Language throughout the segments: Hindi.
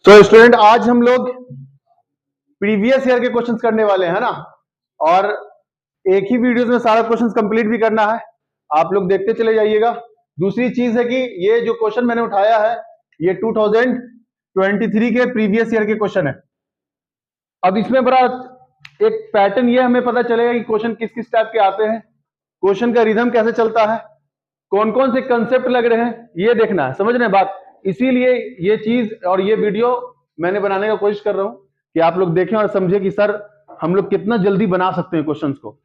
तो स्टूडेंट आज हम लोग प्रीवियस ईयर के क्वेश्चंस करने वाले हैं ना, और एक ही वीडियोस में सारा क्वेश्चंस कंप्लीट भी करना है। आप लोग देखते चले जाइएगा। दूसरी चीज है कि ये जो क्वेश्चन मैंने उठाया है ये 2023 के प्रीवियस ईयर के क्वेश्चन है। अब इसमें बड़ा एक पैटर्न ये हमें पता चलेगा कि क्वेश्चन किस किस टाइप के आते हैं, क्वेश्चन का रिदम कैसे चलता है, कौन कौन से कंसेप्ट लग रहे हैं, ये देखना है, समझ रहे हैं बात। इसीलिए ये चीज और ये वीडियो मैंने बनाने का कोशिश कर रहा हूं कि आप लोग देखें और समझे कि सर हम लोग कितना जल्दी बना सकते हैं क्वेश्चंस को।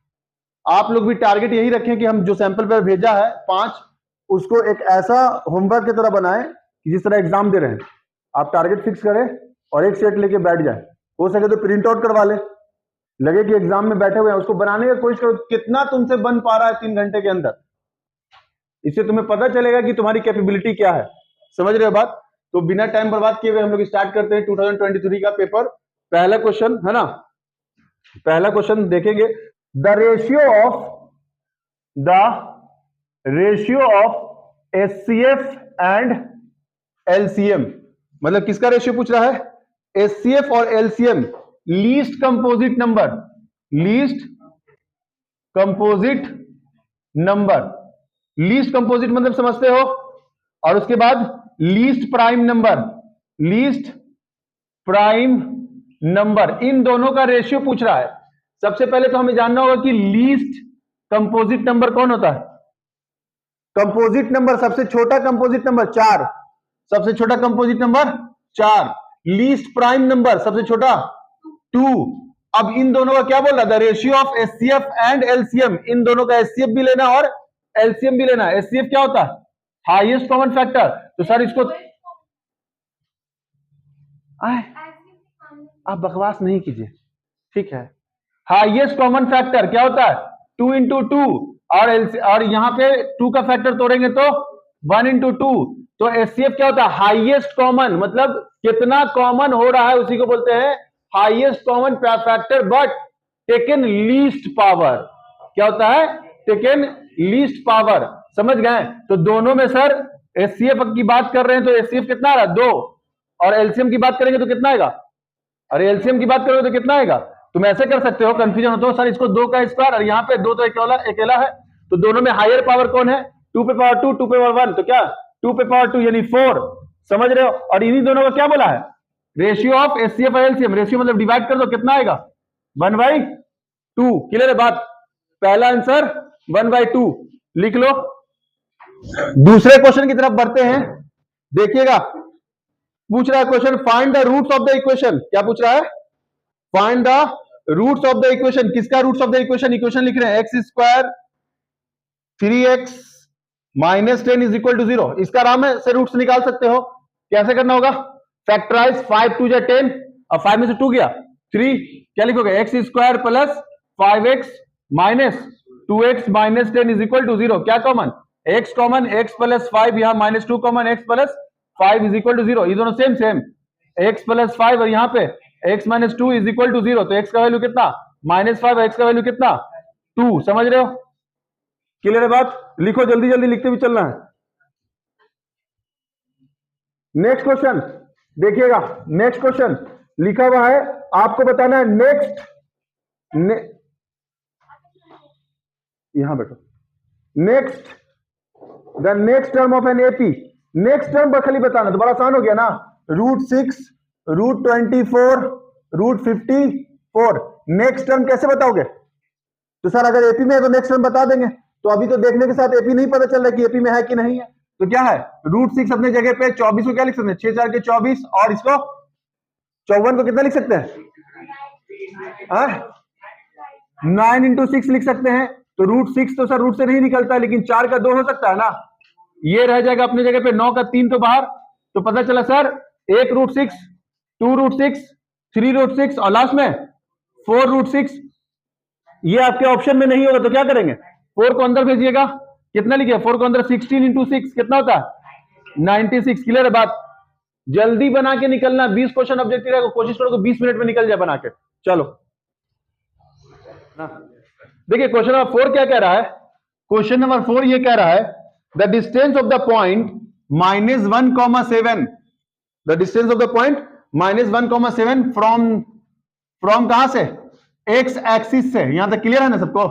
आप लोग भी टारगेट यही रखें कि हम जो सैंपल पेपर भेजा है 5 उसको एक ऐसा होमवर्क की तरह बनाएं कि जिस तरह एग्जाम दे रहे हैं। आप टारगेट फिक्स करें और एक सेट लेके बैठ जाए, हो सके तो प्रिंट आउट करवा ले, लगे कि एग्जाम में बैठे हुए हैं, उसको बनाने की कोशिश करो। कितना तुमसे बन पा रहा है 3 घंटे के अंदर, इससे तुम्हें पता चलेगा कि तुम्हारी कैपेबिलिटी क्या है। समझ रहे हो बात। तो बिना टाइम बर्बाद किए हुए हम लोग स्टार्ट करते हैं 2023 का पेपर। पहला क्वेश्चन है ना, पहला क्वेश्चन देखेंगे। The ratio of HCF and LCM, मतलब किसका रेशियो पूछ रहा है? एचसीएफ और LCM, least composite number, least composite number. Least composite मतलब समझते हो, और उसके बाद least prime number, least prime number, इन दोनों का रेशियो पूछ रहा है। सबसे पहले तो हमें जानना होगा कि लीस्ट कंपोजिट नंबर कौन होता है। कंपोजिट नंबर, सबसे छोटा कंपोजिट नंबर 4, सबसे छोटा composite number 4। Least prime number सबसे छोटा 2। अब इन दोनों का क्या बोल रहा है? The ratio of HCF and LCM, इन दोनों का एचसीएफ भी लेना और एलसीएम भी लेना है। एचसीएफ क्या होता है? Highest common factor. तो सर इसको आप बकवास नहीं कीजिए, ठीक है। हाईएस्ट कॉमन फैक्टर क्या होता है? 2 इंटू 2, और यहां पे 2 का फैक्टर तोड़ेंगे तो 1 इंटू 2। तो एचसीएफ क्या होता है? हाईएस्ट कॉमन, मतलब कितना कॉमन हो रहा है उसी को बोलते हैं highest common factor, but taken least power. क्या होता है? Taken least power. समझ गए। तो दोनों में सर एचसीएफ की बात कर रहे हैं तो एचसीएफ कितना आ रहा है? 2, और एलसीएम की बात करेंगे तो कितना आएगा? अरे एलसीएम की बात करोगे तो कितना आएगा? तुम ऐसे कर सकते हो, कंफ्यूजन हो तो सर इसको 2 का स्क्वायर, और यहाँ पे 2 तो अकेला है, तो दोनों में हायर पावर कौन है? 2 पे पावर 2, 2 पे पावर 1, तो क्या 2 पे पावर 2 यानी 4। समझ रहे हो। और इन्हीं दोनों का क्या बोला है? रेशियो ऑफ एचसीएफ और एलसीएम। रेशियो मतलब डिवाइड कर दो, कितना आएगा? 1/2। क्लियर है बात। पहला आंसर 1/2 लिख लो। दूसरे क्वेश्चन की तरफ बढ़ते हैं, देखिएगा। पूछ रहा है question, find the roots of the equation. क्या पूछ रहा है? Find the roots of the equation. किसका roots of the equation? Equation लिख रहे हैं x square 3x minus 10 is equal to 0। इसका आराम से रूट्स निकाल सकते हो। कैसे करना होगा? फैक्टराइज 5 2 10, और 5 में से 2 गया 3। क्या लिखोगे? X square plus 5x minus 2x minus 10 is equal to 0। क्या common? x common, x plus 5, यहां -2 common, x plus 5 is equal to 0। ये दोनों सेम सेम, x प्लस 5 और यहाँ पे x minus 2 is equal to 0। तो x का वैल्यू कितना? -5, x का वैल्यू कितना? 2। समझ रहे हो? क्लियर है बात। लिखो, जल्दी जल्दी लिखते भी चलना है। नेक्स्ट क्वेश्चन देखिएगा। नेक्स्ट क्वेश्चन लिखा हुआ है, आपको बताना है नेक्स्ट यहां बैठो। Next, the next term of an AP. Next term पर खाली बताना, तो बड़ा आसान हो गया ना। √6, √24, √54। नेक्स्ट टर्म कैसे बताओगे? तो सर अगर एपी में है तो नेक्स्ट टर्म बता देंगे। तो अभी तो देखने के साथ एपी नहीं पता चल रहा कि एपी में है कि नहीं है। तो क्या है? √6 अपने जगह पे 24 को क्या लिख सकते हैं? 6 4 के 24, और इसको 54 को कितना लिख सकते हैं? 9 इंटू 6 लिख सकते हैं। तो √6 तो सर रूट से नहीं निकलता है, लेकिन 4 का 2 हो सकता है ना। ये रह जाएगा अपने जगह पे, 9 का 3 तो बाहर। तो पता चला सर 1 √6, 2 √6, 3 √6, और लास्ट में 4 √6। ये आपके ऑप्शन में नहीं होगा तो क्या करेंगे? 4 को अंदर भेजिएगा। कितना लिखिए? 4 को अंदर 16 इंटू 6 कितना होता है? 96। क्लियर है बात। जल्दी बना के निकलना। 20 क्वेश्चन ऑब्जेक्टिव है, कोशिश करो 20 मिनट में निकल जाए बना के। चलो देखिए क्वेश्चन नंबर 4 क्या कह रहा है। क्वेश्चन नंबर 4 ये कह रहा है, the distance of the point -1, 7, the distance of the point -1,7 from कहां से, एक्स एक्सिस से, यहां तक क्लियर है ना सबको।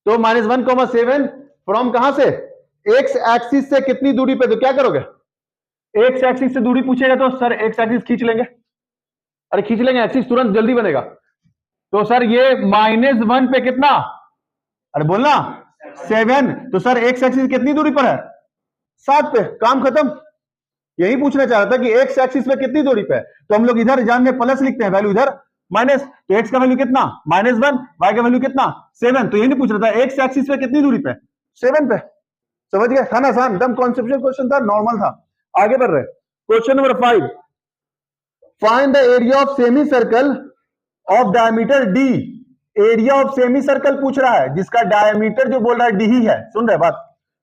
तो -1,7 फ्रॉम कहां से, एक्स एक्सिस से कितनी दूरी पे, तो क्या करोगे, एक्स एक्सिस से दूरी पूछेगा तो सर एक्स एक्सिस खींच लेंगे, अरे खींच लेंगे, एक्सिस तुरंत जल्दी बनेगा। तो सर ये -1 पे कितना, अरे बोलना 7, तो सर एक्स एक्सिस कितनी दूरी पर है, 7 पे, काम खत्म। यही पूछना चाह रहा था कि एक्स एक्सिस पे कितनी दूरी पे है, तो हम लोग इधर जान में प्लस लिखते हैं, वैल्यू इधर माइनस, तो एक्स का वैल्यू कितना -1, वाई का वैल्यू कितना 7, तो यही नहीं पूछ रहा था एक्स एक्सिस पे कितनी दूरी पे, 7 पे। समझ गए, था ना आसान, एकदम कॉन्सेप्चुअल क्वेश्चन था, नॉर्मल था। आगे बढ़ रहे, question number 5, find the area of semi circle of diameter D. Area of semi circle पूछ रहा है जिसका डायमीटर जो बोल रहा है डी ही है, सुन रहे बात।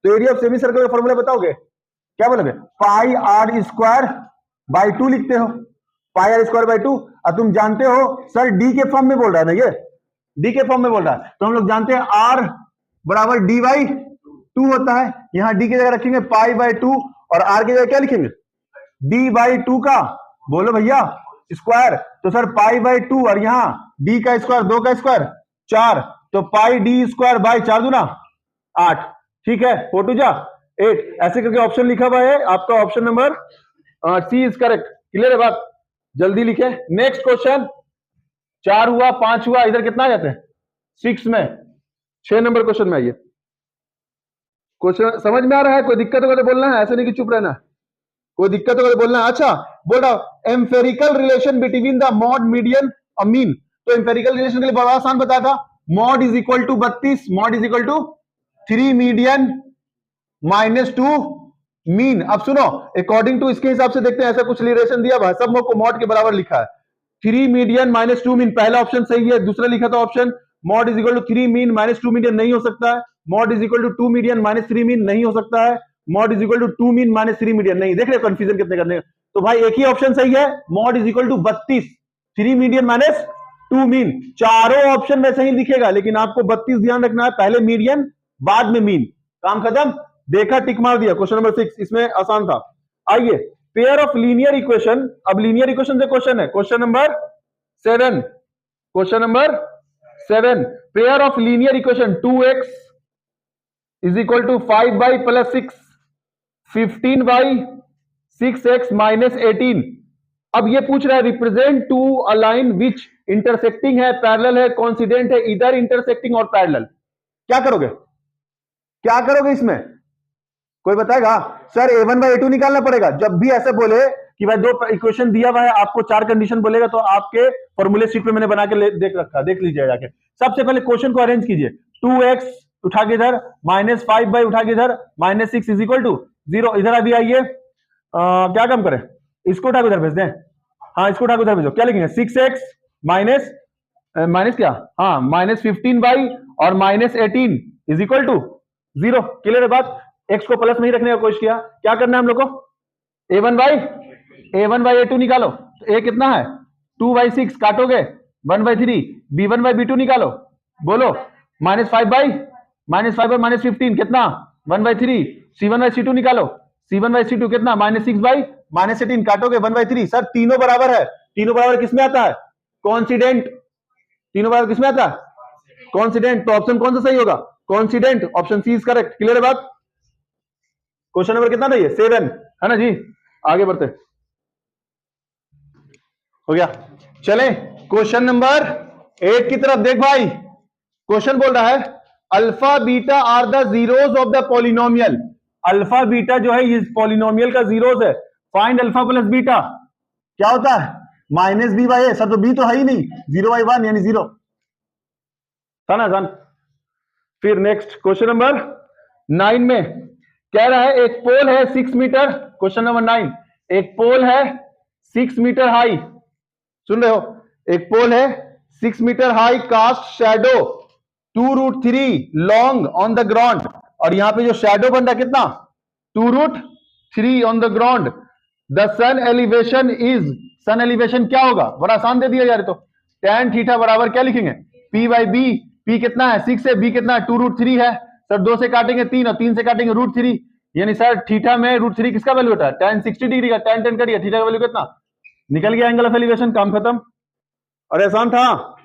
तो एरिया ऑफ सेमी सर्कल का फॉर्मूला बताओगे, क्या बोलोगे, पाई आर स्क्वायर बाई 2 लिखते हो, पाई आर स्क्वायर बाई 2, और तुम जानते हो सर डी के फॉर्म में बोल रहा है ना, ये डी के फॉर्म में बोल रहा है, तो हम लोग जानते हैं आर बराबर डी बाई 2 होता है। यहां डी की जगह रखेंगे पाई बाई 2 और आर की जगह क्या लिखेंगे, डी बाई 2 का, बोलो भैया, स्क्वायर। तो सर पाई बाई 2 और यहां डी का स्क्वायर, 2 का स्क्वायर 4, तो पाई डी स्क्वायर बाई 4 दूना 8, ठीक है, 4 2 जा 8, ऐसे करके ऑप्शन लिखा हुआ है आपका, option number C is correct. Clear है बात, जल्दी लिखे। नेक्स्ट क्वेश्चन, 4 हुआ, 5 हुआ, इधर कितना आ जाते हैं 6 में, 6 नंबर क्वेश्चन में आइए। क्वेश्चन समझ में आ रहा है, कोई दिक्कत होगा तो बोलना है, ऐसे नहीं कि चुप रहना, कोई दिक्कत होगा तो बोलना है। अच्छा बोल रहा हूं, empirical relation between the mode, median और मीन। तो एम्पेरिकल रिलेशन के लिए बड़ा आसान बताया था, mode is equal to 32, mode is equal to 3 median -2 mean. अब सुनो, अकॉर्डिंग टू इसके हिसाब से देखते हैं, ऐसा कुछ रिलेशन दिया हुआ, सब को मॉड के बराबर लिखा है, 3 मीडियन -2 मीन, पहला ऑप्शन सही है। दूसरा लिखा था option mode is equal to 3 mean -2 median, नहीं हो सकता है। Mode is equal to 2 median -3 mean, नहीं हो सकता है। Mode is equal to 2 mean -3 median, नहीं। देख रहे हो कंफ्यूजन कितने करने का। तो भाई एक ही ऑप्शन सही है, mode is equal to 32, 3 median -2 mean, चारों ऑप्शन में सही दिखेगा, लेकिन आपको 32 ध्यान रखना है, पहले मीडियन बाद में मीन, काम खत्म। देखा, टिक मार दिया। क्वेश्चन नंबर 6 इसमें आसान था। आइए, पेयर ऑफ लीनियर इक्वेशन, अब लीनियर इक्वेशन से क्वेश्चन है, question number 7, question number 7, pair of linear equation 2x is equal to 5y + 6, 15y 6x -18। अब ये पूछ रहा है, represent to a line which intersecting है, पैरेलल है, कोइंसिडेंट है, इधर इंटरसेक्टिंग और पैरेलल। क्या करोगे, क्या करोगे इसमें, कोई बताएगा। सर a1/a2 निकालना पड़ेगा। जब भी ऐसे बोले कि भाई 2 इक्वेशन दिया हुआ है, आपको 4 कंडीशन बोलेगा, तो आपके फॉर्मूले शीट पे मैंने बना के देख रखा, देख लीजिए जाके। सबसे पहले क्वेश्चन को अरेंज कीजिए, 2x उठा के इधर, -5y उठा के इधर, -6 इज इक्वल टू 0, इधर अभी आइए, क्या काम करें, इसको उठा के उधर भेज दें, हाँ इसको उठा के उधर भेजो। क्या लिखेंगे, 6x माइनस क्या, हाँ -15y और -18 इज इक्वल टू 0। क्लियर है बात। x को प्लस नहीं रखने का कोशिश किया, क्या करना है हम लोग को, a1/a2 निकालो। तो a कितना है, 2/6, काटोगे 1/3, b1/b2 निकालो, बोलो -5/- -15 कितना 1/3, c1/c2 निकालो, c1/c2 कितना -6/18, काटोगे 1/3। सर तीनों बराबर है, तीनों बराबर किसमें आता है, कॉन्सिडेंट, तीनों बराबर किसमें आता है, कॉन्सिडेंट। तो ऑप्शन कौन सा सही होगा, coincident, option C is correct. Clear है बात। क्वेश्चन नंबर कितना था ये, 7 है ना जी। आगे बढ़ते, हो गया। चले क्वेश्चन नंबर 8 की तरफ देख भाई। क्वेश्चन बोल रहा है, alpha beta are the zeros of the polynomial. Alpha beta जो है इस पॉलिनोमियल का जीरोस है। फाइंड अल्फा प्लस बीटा, क्या होता है, -b/a। सर तो b तो है ही नहीं, 0/1 यानी 0 था ना जान। फिर नेक्स्ट क्वेश्चन नंबर 9 में कह रहा है, एक पोल है 6 मीटर, क्वेश्चन नंबर 9, एक पोल है 6 मीटर हाई, सुन रहे हो, एक पोल है 6 metre high, cast shadow 2√3 long on the ground, और यहां पे जो शैडो बन रहा है कितना, 2√3 on the ground. The sun elevation is, sun elevation क्या होगा, बड़ा आसान दे दिया यार। तो tan थीटा बराबर क्या लिखेंगे, p/b, p कितना है 6 है, b कितना है 2√3 है। सर 2 से काटेंगे 3 और 3 से काटेंगे √3, यानी सर थीटा में √3 किसका वैल्यू होता है, tan 60 डिग्री का, tan 10 करिए, थीटा का वैल्यू कितना निकल गया एंगल ऑफ एलिवेशन, काम खत्म। अरे आसान था।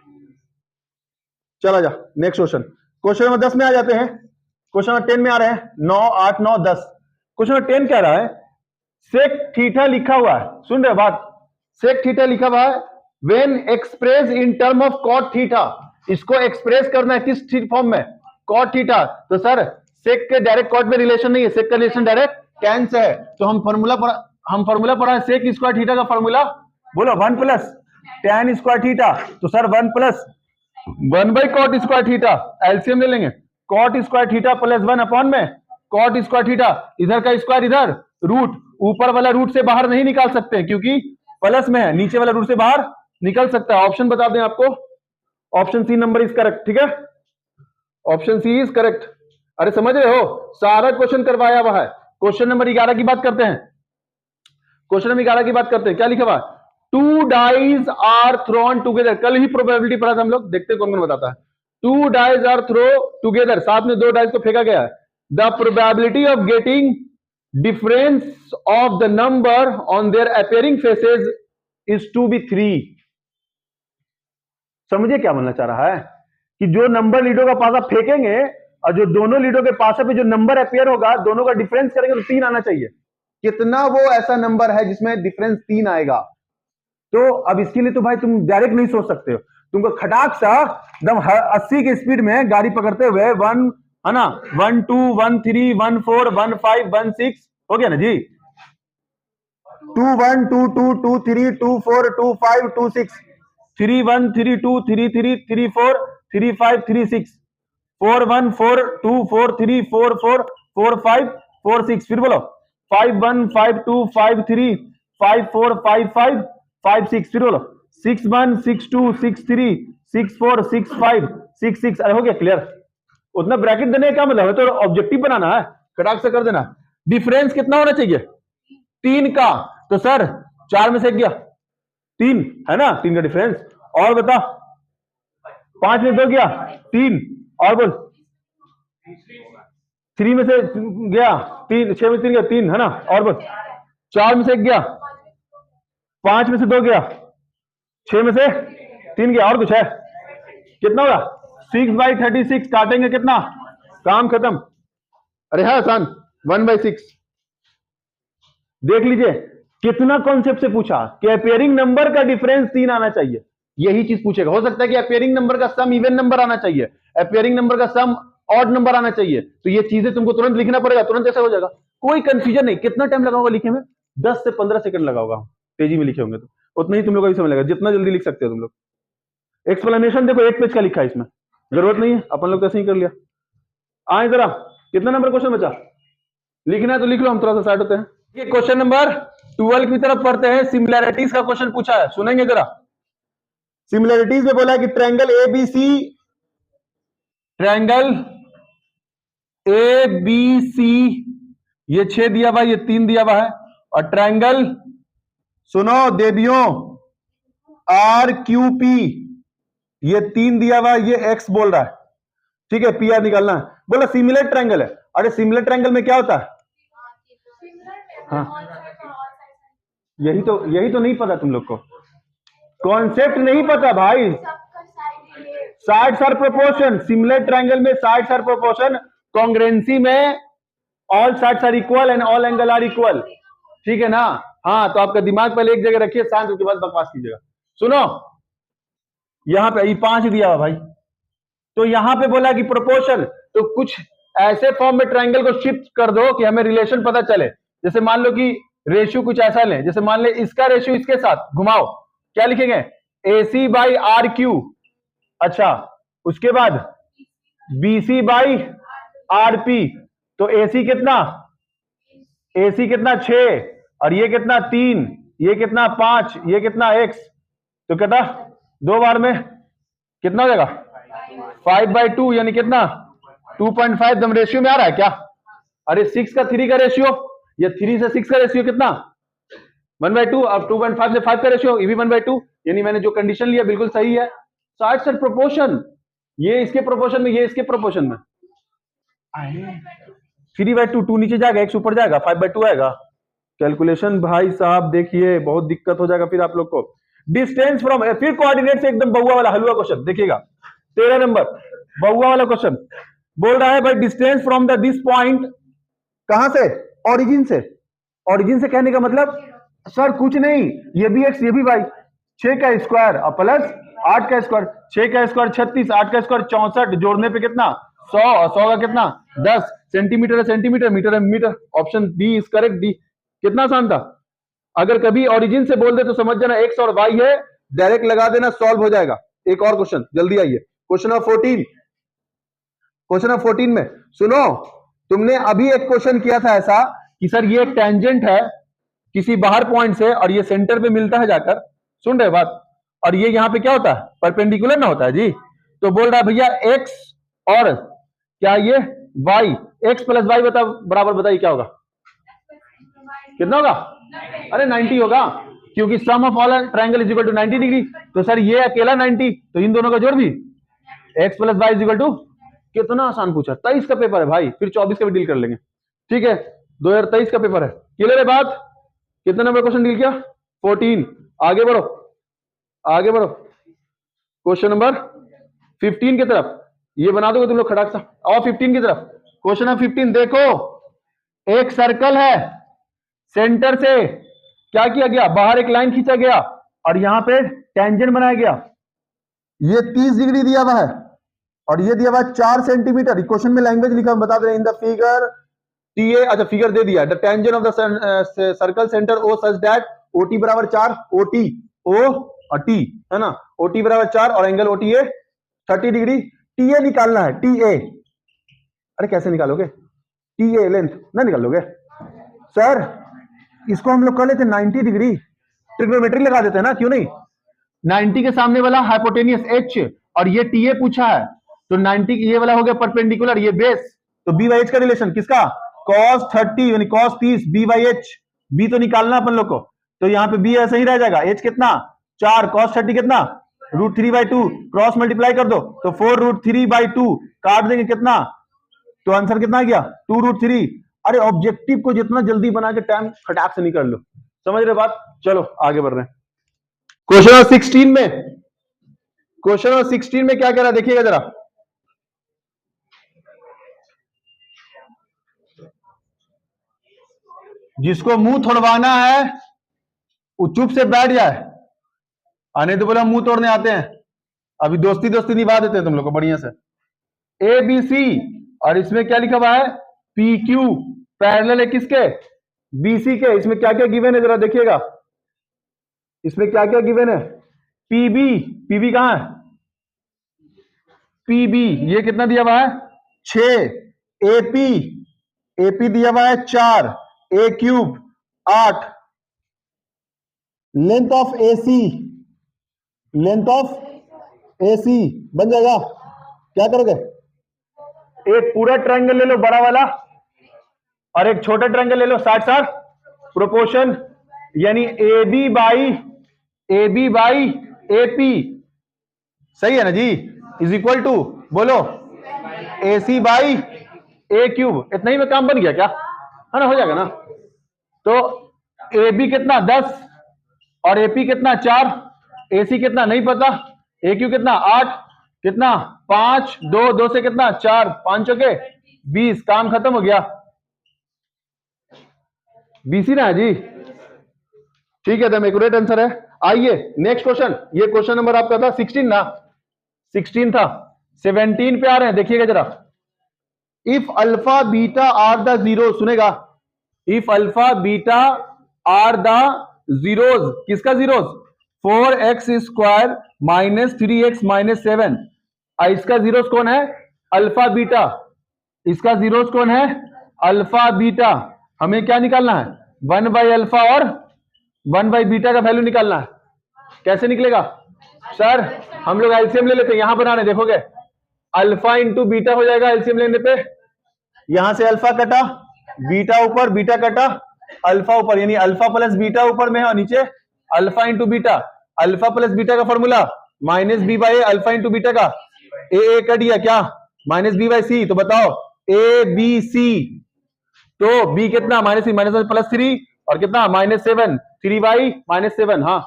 चला जा नेक्स्ट क्वेश्चन। क्वेश्चन नंबर 10 में आ जाते हैं। क्वेश्चन नंबर 10 में आ रहे हैं 9, 8, 9, 10। क्वेश्चन नंबर 10 क्या रहा है, सेक थीटा लिखा हुआ है, सुन रहे बात, सेक थीटा लिखा हुआ है, when express in term of cot theta, इसको एक्सप्रेस करना है किस फॉर्म में, कॉट थीटा। तो सर सेक के डायरेक्ट कॉट में रिलेशन नहीं है, सेक का रिलेशन डायरेक्ट टैन से है। तो हम फॉर्मूला पढ़ा है सेक स्क्वायर थीटा का फॉर्मूला, बोलो 1 प्लस टैन स्क्वायर थीटा। तो sir 1 plus 1 by cot square theta, LCM ले लेंगे, cot square theta plus 1 upon में कॉट स्क्वायर थीटा, इधर का स्क्वायर इधर, रूट ऊपर वाला रूट से बाहर नहीं निकाल सकते क्योंकि प्लस में है, नीचे वाला रूट से बाहर निकल सकता है। ऑप्शन बता दें आपको, option C number is correct, ठीक है, ऑप्शन सी इज करेक्ट। अरे समझ रहे हो, सारा क्वेश्चन करवाया हुआ है। क्वेश्चन नंबर 11 की बात करते हैं, क्वेश्चन नंबर 11 की बात करते हैं, क्या लिखा हुआ, 2 डाइज आर थ्रोन टुगेदर, कल ही प्रोबेबिलिटी पढ़ा था हम लोग, देखते कौन कौन बताता है। 2 डाइज आर थ्रो टुगेदर, साथ में 2 डाइज को फेंका गया है, the probability of getting difference of the number on their appearing faces is to be 3। समझिए क्या बोलना चाह रहा है कि जो नंबर लीडो का पासा फेंकेंगे और जो दोनों लीडो के पासा पे जो नंबर अपेयर होगा, दोनों का डिफरेंस करेंगे तो 3 आना चाहिए। कितना वो ऐसा नंबर है जिसमें डिफरेंस 3 आएगा। तो अब इसके लिए तो भाई तुम डायरेक्ट नहीं सोच सकते हो, तुमको खटाक सा एकदम 80 की स्पीड में गाड़ी पकड़ते हुए 1 है ना, 1 2 1 3 1 4 1 5 1 6 हो गया ना जी, 2 1 2 2 2 3 2 4 2 5 2 6 3 1 3 2 3 3 3 4 3 5 3 6 4 1 4 2 4 3 4 4 4 5 4 6, फिर बोलो 5 1 5 2 5 3 5 4 5 5 5 6, फिर बोलो 6 1 6 2 6 3 6 4 6 5 6 6। अरे हो गया क्लियर, उतना ब्रैकेट देने का क्या मतलब है, तो ऑब्जेक्टिव बनाना है, खटाक से कर देना। डिफरेंस कितना होना चाहिए, 3 का, तो सर 4 में से गया 3 है ना, 3 का डिफरेंस, और बता 5 में 2 गया 3, और बोल 3 में से गया 3, 6 में से 3 गया 3 है ना, और बोल 4 में से 1 गया, 5 में से 2 गया, 6 में से 3 गया, और कुछ है, कितना होगा 6/36, काटेंगे कितना, काम खत्म। अरे है आसान, 1/6। देख लीजिए कितना कॉन्सेप्ट से पूछा कि अपेयरिंग नंबर का डिफरेंस 3 आना चाहिए, यही चीज पूछेगा। हो सकता है कि अपेयरिंग नंबर का सम इवन नंबर आना चाहिए, अपेयरिंग नंबर का सम ऑड नंबर आना चाहिए, तो ये चीजें तुमको तुरंत लिखना पड़ेगा, तुरंत ऐसा हो जाएगा, कोई कंफ्यूजन नहीं। कितना टाइम लगा होगा लिखे में, 10 से 15 सेकंड लगा होगा, तेजी में लिखे होंगे तो उतना ही तुम लोग को भी समझ लगेगा, जितना जल्दी लिख सकते हो तुम लोग। एक्सप्लेनेशन देखो 1 पेज का लिखा है, इसमें जरूरत नहीं है, अपन लोग तो ऐसे ही कर लिया। आए जरा, कितना नंबर क्वेश्चन बचा, लिखना है तो लिख लो, हम थोड़ा सा साइड होते हैं। ये क्वेश्चन नंबर 12 की तरफ पढ़ते हैं, सिमिलैरिटीज का क्वेश्चन पूछा है, सुनेंगे जरा। सिमिलैरिटीज में बोला है कि ट्रायंगल एबीसी, ट्रायंगल एबीसी ये 6 दिया हुआ, ये 3 दिया हुआ है, और ट्रायंगल सुनो देवियों आर क्यू पी ये 3 दिया हुआ, ये एक्स बोल रहा है, ठीक है, पी आर निकालना है। बोला सिमिलर ट्रायंगल है, अरे सिमिलर ट्रायंगल में क्या होता है, हाँ यही तो नहीं पता तुम लोग को, कॉन्सेप्ट नहीं पता भाई। Sides are proportion, similar triangle में साइड्स आर प्रोपोर्शन, कॉन्ग्रुएंसी में all sides are equal and all angle are equal, ठीक है ना। हाँ तो आपका दिमाग पहले एक जगह रखिए, शांत उसके बाद बकवास कीजिएगा। सुनो यहां पे 5 दिया हुआ भाई, तो यहां पे बोला कि प्रोपोर्शन, तो कुछ ऐसे फॉर्म में ट्रायंगल को शिफ्ट कर दो कि हमें रिलेशन पता चले। जैसे मान लो कि रेशियो कुछ ऐसा लें, जैसे मान ले इसका रेशियो इसके साथ घुमाओ, क्या लिखेंगे, AC बाई आर क्यू, अच्छा उसके बाद BC बाई आर पी, तो AC कितना, AC कितना 6, और ये कितना 3, ये कितना 5, ये कितना x, तो कितना 2 बार में कितना हो जाएगा 5/2, यानी कितना 2.5, दम रेशियो में आ रहा है क्या, अरे 6 का 3 का रेशियो, या 3 से 6 का रेशियो कितना 1/2, अब 2.5 से 5 का रेशियो, ये भी 1/2, यानी मैंने जो कंडीशन लिया बिल्कुल सही है। साइड्स आर प्रोपोर्शन, ये इसके प्रोपोर्शन में, ये इसके प्रोपोर्शन में, 3/2, 2 नीचे जाएगा, x ऊपर जाएगा, 5/2 आएगा, कैलकुलेशन भाई साहब देखिए बहुत दिक्कत हो जाएगा फिर आप लोग को। डिस्टेंस फ्रॉम, फिर कोऑर्डिनेट से एकदम बहुआ वाला हलवा क्वेश्चन देखिएगा। 13 नंबर बहुआ वाला क्वेश्चन बोल रहा है भाई distance from the this point, कहां से? ओरिजिन से। ओरिजिन से कहने का मतलब सर कुछ नहीं, ये भी एक्स ये भी वाई, 6 का स्क्वायर और प्लस 8 का स्क्वायर, 6 का स्क्वायर 36, 8 का स्क्वायर 64, जोड़ने पे कितना 100 और 100 का कितना 10, सेंटीमीटर है सेंटीमीटर, मीटर है मीटर। Option D is correct. D कितना आसान था। अगर कभी ओरिजिन से बोल दे तो समझ जाना एक्स और वाई है, डायरेक्ट लगा देना, सॉल्व हो जाएगा। एक और क्वेश्चन जल्दी आइए, क्वेश्चन नंबर 14। क्वेश्चन नंबर 14 में सुनो, तुमने अभी एक क्वेश्चन किया था ऐसा कि सर ये एक टेंजेंट है किसी बाहर पॉइंट से और ये सेंटर पे मिलता है जाकर, सुन रहे बात, और ये यहां पे क्या होता है परपेंडिकुलर ना होता है जी। तो बोल रहा है भैया एक्स और क्या ये वाई, एक्स प्लस वाई बता बराबर बताइए क्या होगा, कितना होगा? अरे 90 होगा, क्योंकि sum of all triangle is equal to 90 degree. तो सर ये अकेला 90, तो इन दोनों का जोड़ भी x plus y is equal to, कितना आसान पूछा। 23 का पेपर है भाई, फिर 24 का भी डील कर लेंगे, ठीक है। 2023 का पेपर है, क्लियर है बात। कितने नंबर क्वेश्चन डील किया? 14। आगे बढ़ो आगे बढ़ो, क्वेश्चन नंबर 15 की तरफ। ये बना दोगे तुम लोग खड़ाक सा, और 15 की तरफ। क्वेश्चन नंबर 15 देखो, एक सर्कल है, सेंटर से क्या किया गया, बाहर एक लाइन खींचा गया और यहां पे टेंजेंट बनाया गया। ये 30 डिग्री दिया हुआ है और ये दिया हुआ है 4 सेंटीमीटर। क्वेश्चन में लैंग्वेज लिखा बता दे, in the figure T A, अच्छा फिगर दे दिया, the tangent of the circle centre O such that OT बराबर 4, ओटी ओ और टी है ना, ओटी बराबर 4 और angle OT A 30 degree. T A निकालना है, टी ए। अरे कैसे निकालोगे टी ए लेंथ, ना निकालोगे सर, इसको हम लोग कर लेते 90 डिग्री, ट्रिग्नोमेट्री लगा देते हैं ना, क्यों नहीं। 90 के सामने वाला हाइपोटेनियस एच और ये टी ए पूछा है, तो 90 ये वाला हो गया परपेंडिकुलर, ये बेस, तो बी बाई एच का रिलेशन किसका, cos 30 यानी cos 30 B by H, B तो निकालना अपन लोग को, तो यहाँ पे बी ऐसा ही रह जाएगा, एच कितना 4, cos 30 कितना √3/2, क्रॉस मल्टीप्लाई कर दो तो 4√3/2, काट देंगे कितना, तो आंसर कितना आ गया 2√3। अरे ऑब्जेक्टिव को जितना जल्दी बना के टाइम फटाक से निकाल लो, समझ रहे बात। चलो आगे बढ़ रहे हैं। क्वेश्चन नंबर 16 में, क्वेश्चन नंबर 16 में क्या कह रहा है देखिएगा जरा, जिसको मुंह तोड़वाना है वो चुप से बैठ जाए, आने तो बोला मुंह तोड़ने आते हैं, अभी दोस्ती दोस्ती निभा देते हैं तुम लोग को बढ़िया से। ए बी सी और इसमें क्या लिखा हुआ है पी क्यू, पैरेलल है किसके, बीसी के। इसमें क्या क्या गिवन है जरा देखिएगा, इसमें क्या क्या गिवन है, पीबी, पीबी कहां है, पीबी ये कितना दिया हुआ है 6, एपी, एपी दिया हुआ है 4, A cube 8, length of AC, length of AC बन जाएगा। क्या करोगे, एक पूरा ट्रायंगल ले लो बड़ा वाला और एक छोटा ट्रायंगल ले लो 60-60 प्रोपोर्शन, यानी ए बी बाई एपी, सही है ना जी, इज इक्वल टू बोलो ए सी बाई ए क्यूब। इतना ही में काम बन गया क्या, है ना, हो जाएगा ना। तो ए बी कितना 10 और एपी कितना 4, एसी कितना नहीं पता, ए क्यू कितना 8, कितना 5, 2 से कितना 4, 5 के 20, काम खत्म हो गया। बीसी ना है जी, ठीक है, तो एक्यूरेट आंसर है। आइए नेक्स्ट क्वेश्चन, ये क्वेश्चन नंबर आपका था 16 ना, 16 था। 17 पे आ रहे हैं देखिएगा जरा, if alpha beta are the zero, सुनेगा, if alpha beta are the zeros, किसका zeros 4x square minus 3x minus 7, इसका जीरोज कौन है अल्फा बीटा, इसका जीरोज कौन है अल्फा बीटा। हमें क्या निकालना है 1/अल्फा और 1/बीटा का वैल्यू निकालना है। कैसे निकलेगा सर, हम लोग एलसीएम ले लेते हैं, यहां बना रहे देखोगे, अल्फा इंटू बीटा हो जाएगा एलसीएम लेने पे, यहां से अल्फा कटा, बीटा ऊपर, बीटा कटा, अल्फा ऊपर, यानी अल्फा प्लस बीटा ऊपर में है और नीचे alpha into beta. Alpha plus beta का formula minus B by A, alpha into beta का ए कट गया क्या माइनस बी बाई सी, तो बताओ ए बी सी, तो बी कितना माइनस सी माइनस प्लस 3, और कितना -7, 3y -7। हाँ,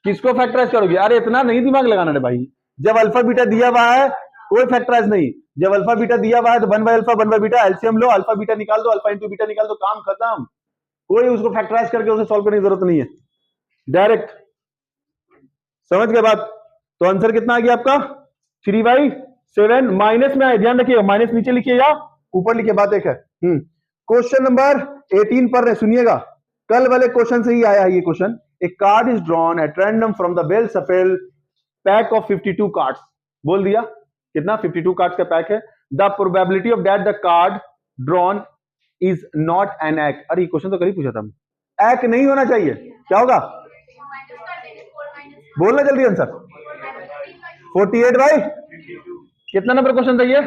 किसको फैक्टराइज करोगे? अरे इतना नहीं दिमाग लगाना रे भाई, जब अल्फा बीटा दिया हुआ है कोई फैक्टराइज नहीं, जब अल्फा बीटा दिया हुआ है तो 1 by alpha 1 by beta LCM low, alpha beta निकाल दो, अल्फा इंटू बीटा निकाल दो, काम खत्म। कोई उसको फैक्टराइज करके उसे सॉल्व करने की जरूरत नहीं है, डायरेक्ट। समझ गए बात? तो आंसर कितना आ गया आपका? 3/7। माइनस में आए, ध्यान रखिए, माइनस नीचे लिखिए या ऊपर लिखिए, बात एक है। क्वेश्चन नंबर 18 पर सुनिएगा, कल वाले क्वेश्चन से ही आया है ये question. A card is drawn at random from the well shuffled pack of 52 cards. बोल दिया कितना? 52 कार्ड्स का पैक है। The probability of that the card drawn is not an एक्ट। अरे क्वेश्चन तो कल ही पूछा था, एक्ट नहीं होना चाहिए, क्या होगा? बोलना जल्दी आंसर। 48 भाई, कितना नंबर क्वेश्चन था ये?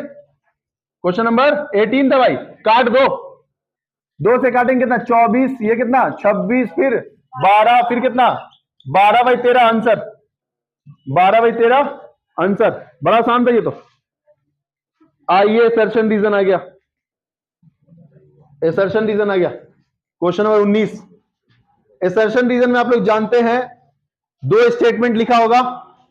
क्वेश्चन नंबर 18 था भाई। काट दो से काटेंगे कितना? 24, ये कितना? 26, फिर 12, फिर कितना? 12/13 आंसर। 12/13 आंसर। बड़ा आसान था ये तो। आइए असर्शन रीजन आ गया, असर्शन रीजन आ गया। Question number 19। असर्शन रीजन में आप लोग जानते हैं 2 स्टेटमेंट लिखा होगा,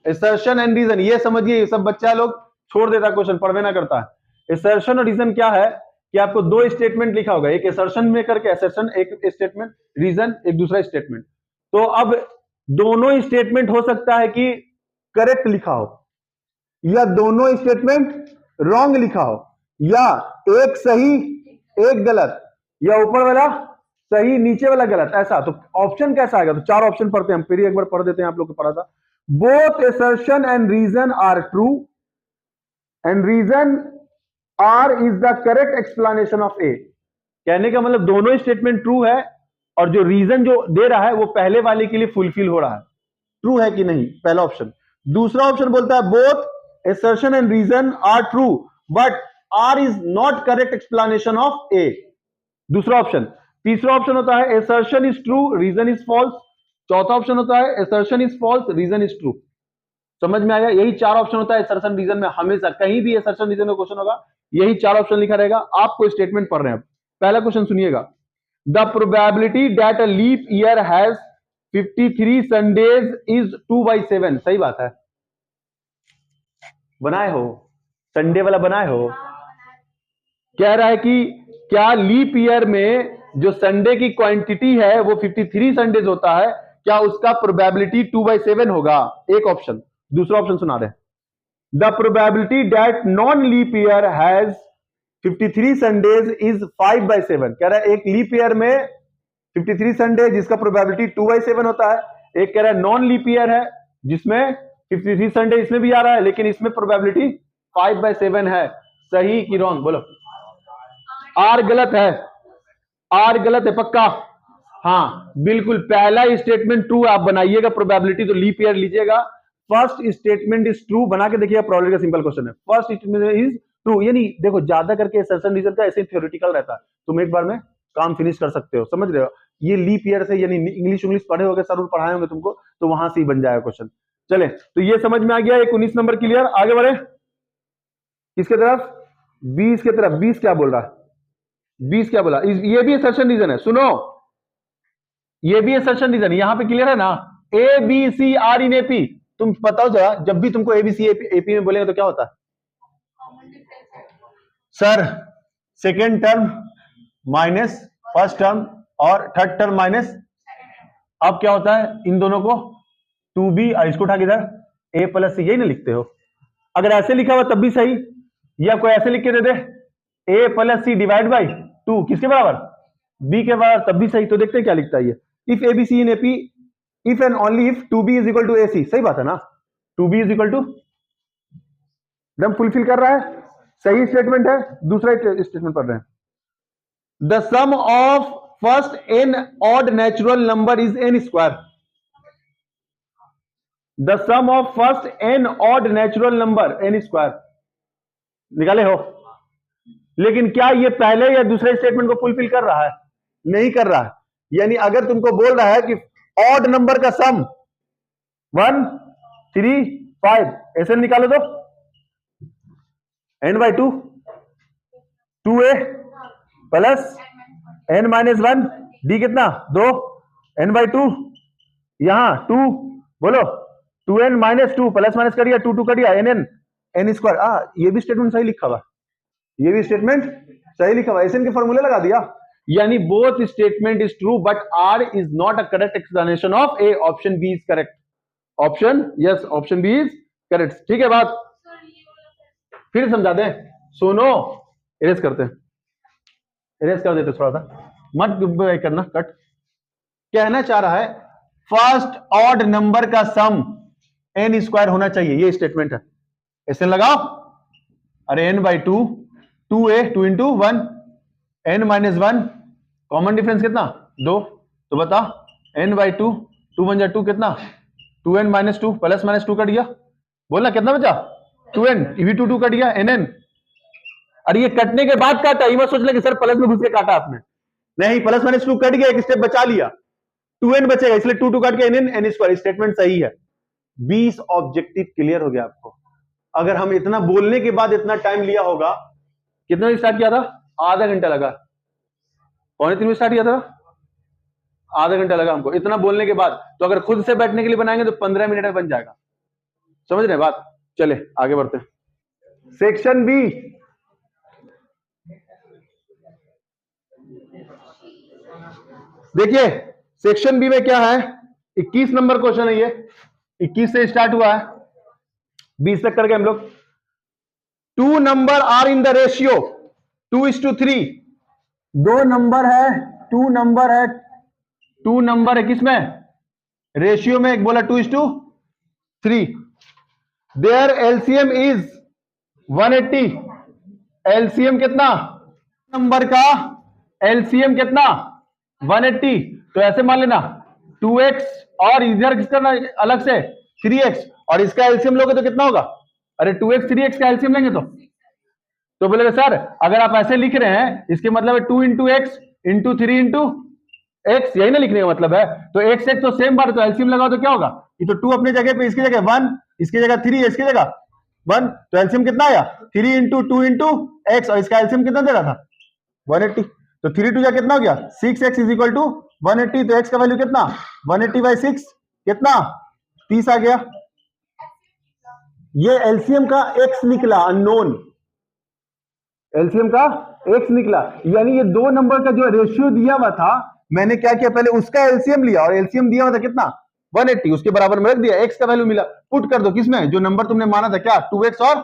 असर्शन एंड रीजन। ये समझिए, सब बच्चा लोग छोड़ देता क्वेश्चन, पढ़वे ना करता है। असर्शन और रीजन क्या है कि आपको 2 स्टेटमेंट लिखा होगा, एक असर्शन में करके असर्शन, एक स्टेटमेंट रीजन, एक दूसरा स्टेटमेंट। तो अब दोनों स्टेटमेंट हो सकता है कि करेक्ट लिखा हो, या दोनों स्टेटमेंट रॉन्ग लिखा हो, या एक सही एक गलत, या ऊपर वाला सही नीचे वाला गलत, ऐसा। तो ऑप्शन कैसा आएगा? तो 4 ऑप्शन पढ़ते हैं हम, फिर एक बार पढ़ देते हैं, आप लोग को पढ़ा था। Both assertion and reason are true and reason R is the correct explanation of A. कहने का मतलब दोनों स्टेटमेंट ट्रू है, और जो रीजन जो दे रहा है वो पहले वाले के लिए फुलफिल हो रहा है। ट्रू है कि नहीं? पहला ऑप्शन। दूसरा ऑप्शन बोलता है both assertion and reason are true but R is not correct explanation of A, दूसरा ऑप्शन। तीसरा ऑप्शन होता है assertion is true reason is false. चौथा ऑप्शन होता है assertion is false reason is true. समझ में आया? यही 4 ऑप्शन होता है असर्शन रीजन में, हमेशा कहीं भी असर्शन रीजन में क्वेश्चन होगा यही 4 ऑप्शन लिखा रहेगा। आपको स्टेटमेंट पढ़ रहे हैं। पहला क्वेश्चन सुनिएगा, the probability that a leap year has 53 Sundays is 2/7। सही बात है, बनाए हो, संडे वाला बनाए हो। कह रहा है कि क्या लीप ईयर में जो संडे की क्वांटिटी है वो 53 संडेज होता है, क्या उसका प्रोबेबिलिटी 2/7 होगा? एक ऑप्शन। दूसरा ऑप्शन सुना रहे, the probability that non leap year has 53 Sundays is 5/7। कह रहा है एक लीप ईयर में 53 संडे जिसका प्रोबेबिलिटी 2/7 होता है। एक कह रहा है नॉन लीप ईयर है जिसमें 53 संडे इसमें भी आ रहा है लेकिन इसमें प्रोबेबिलिटी 5/7 है। सही कि रॉन्ग? बोलो। आर गलत है, आर गलत है पक्का? हाँ बिल्कुल, पहला स्टेटमेंट ट्रू आप बनाइएगा, प्रोबेबिलिटी तो लीप ईयर लीजिएगा। फर्स्ट स्टेटमेंट इज ट्रू बना के देखिएगा, प्रॉब्लम का सिंपल क्वेश्चन है। फर्स्ट स्टेटमेंट इज ट्रू, यानी देखो ज्यादा करके असर्शन रीजन का ऐसे थ्योरेटिकल रहता है, तुम एक बार में काम फिनिश कर सकते हो, समझ रहे हो? ये लीप ईयर से, यानी इंग्लिश पढ़े होंगे, सर पढ़ाए होंगे तुमको, तो वहां से ही बन जाएगा क्वेश्चन। चले, तो ये समझ में आ गया। 19 नंबर क्लियर। आगे बढ़े किसके तरफ? 20 के तरफ। 20 क्या बोल रहा है? 20 क्या बोला? ये भी असर्शन रीजन है, सुनो, ये भी असर्शन रीजन। यहां पे क्लियर है ना? A B C are in AP. तुम बताओ जरा, जब भी तुमको एबीसी एपी में बोलेंगे तो क्या होता है? Sir second term minus first term और थर्ड टर्म माइनस, अब क्या होता है इन दोनों को 2b, इसको उठा के इधर a प्लस सी, यही ना लिखते हो? अगर ऐसे लिखा हुआ तब भी सही, या कोई ऐसे लिख के दे दे a plus C divide by 2 किसके बराबर? b के बराबर, तब भी सही। तो देखते हैं क्या लिखता है ये, if ABC in AP if and only if 2b is equal to ac। सही बात है ना? 2b इज इक्वल टू, एकदम फुलफिल कर रहा है, सही स्टेटमेंट है। दूसरा स्टेटमेंट पढ़ रहे हैं, the sum of first n odd natural number is n square. The sum of first n odd natural number n square निकाले हो, लेकिन क्या ये पहले या दूसरे स्टेटमेंट को फुलफिल कर रहा है? नहीं कर रहा है। यानी अगर तुमको बोल रहा है कि ऑड नंबर का सम 1 3 5, ऐसे निकालो तो n by 2 2a plus n minus 1 D कितना 2 n/2 यहां 2 बोलो 2n - 2 प्लस माइनस करिए 2 2 करिए n स्क्वायर। ये भी स्टेटमेंट सही लिखा हुआ, ये भी स्टेटमेंट सही लिखा हुआ, एसएन के फॉर्मूले लगा दिया। यानी both statement is true but R is not a correct explanation of A. Option B is correct. Option yes, option B is correct. ठीक है बात, फिर समझा दें। सुनो, इरेज करते हैं, इरेज कर देते थोड़ा सा, मत करना कट। कहना चाह रहा है फर्स्ट ऑड नंबर का सम n स्क्वायर होना चाहिए, ये स्टेटमेंट है। एसएन लगाओ। अरे n/2 2a 2 × 1 n - 1 common difference कितना 2, तो बता n/2 2 × 1 = 2 कितना 2n - 2 प्लस माइनस 2 कट गया, बोलना कितना बचा 2n, इवी 2 2 कट गया nn। अरे ये कटने के बाद काटा, ये मत सोच ले कि सर प्लस में घुस के काटा आपने, नहीं प्लस माइनस 2 कट गया, एक स्टेप बचा लिया, 2n बचेगा, इसलिए 2 2 काट के n स्क्वायर। स्टेटमेंट सही है। 20 ऑब्जेक्टिव क्लियर हो गया आपको। अगर हम इतना बोलने के बाद इतना टाइम लिया होगा, कितना स्टार्ट किया था, आधा घंटा लगा, 2:45 में स्टार्ट किया था, आधा घंटा लगा हमको इतना बोलने के बाद। तो अगर खुद से बैठने के लिए बनाएंगे तो 15 मिनट में बन जाएगा। समझ रहे बात? चले आगे बढ़ते हैं। सेक्शन बी, देखिए सेक्शन बी में क्या है, 21 नंबर क्वेश्चन है ये, 21 से स्टार्ट हुआ है, 20 तक कर गए हम लोग। 2 number are in the ratio 2:3, 2 number है, 2 नंबर है, 2 नंबर है किसमें, रेशियो में, एक बोला 2:3, देयर एलसीएम इज 180, एलसीएम कितना, नंबर का एलसीएम कितना 180, तो ऐसे मान लेना 2x और इधर किसका अलग से 3x, और इसका एलसीएम लोगे तो कितना होगा, अरे 2x 3x का एलसीएम लेंगे तो बोले सर अगर आप ऐसे लिख रहे हैं इसके मतलब है 2 × x × 3 × x, यही ना लिखने का मतलब है। तो x x तो सेम बात है, तो एलसीएम लगाओ तो क्या होगा, ये तो 2 अपने जगह पे, इसकी जगह 1, इसकी जगह 3, इसकी जगह 1, तो एलसीएम कितना आया 3 × 2 × x, और इसका एलसीएम कितना दे रहा था 180, तो 3 2 कितना हो गया 6x = 180, तो x का वैल्यू कितना 180/6 कितना 30 आ गया। ये एलसीएम का x निकला, अननोन एलसीएम का x निकला, यानी ये 2 नंबर का जो रेशियो दिया हुआ था, मैंने क्या किया पहले उसका एलसीएम लिया, और एलसीएम दिया हुआ था कितना 180, उसके बराबर में रख दिया, x का वैल्यू मिला, पुट कर दो किसमें, जो नंबर तुमने माना था क्या 2x और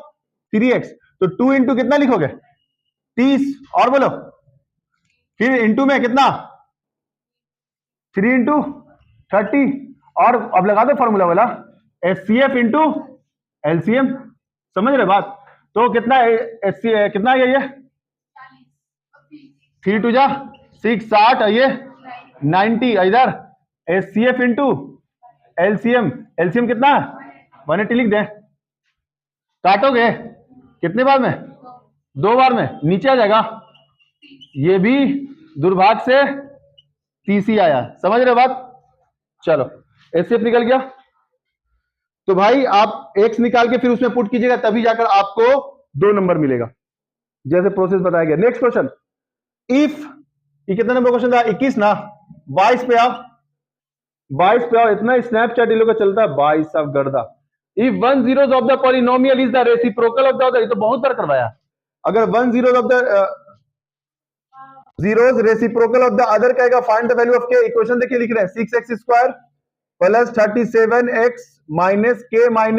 3x, तो 2 × कितना लिखोगे 30, और बोलो फिर इंटू में कितना 3 × 30, और अब लगा दो फॉर्मूला वाला HCF × एलसीएम। समझ रहे बात? तो कितना कितना आ गया ये 3 2 जा 6 60, ये 90, इधर HCF × एलसीएम, एलसीएम कितना 180 लिख दे, काटोगे कितने बार में 2 बार में, नीचे आ जाएगा, ये भी दुर्भाग्य से 30 ही आया। समझ रहे बात? चलो HCF निकल गया, तो भाई आप x निकाल के फिर उसमें पुट कीजिएगा, तभी जाकर आपको 2 नंबर मिलेगा, जैसे प्रोसेस बताया गया। नेक्स्ट क्वेश्चन, इफ, ये कितना नंबर क्वेश्चन था 21 ना, 22 पे आओ, 22 पे आओ, इतना स्नैपचैट ये लोग का चलता है 22 साहब गर्दा। If 1 zeros of the polynomial is the reciprocal of the other, ये तो बहुत बार करवाया, अगर 1 zeros of the zeros reciprocal of the other कहेगा find the value of k। Equation देखिए लिख रहे हैं 6x² + 37x - k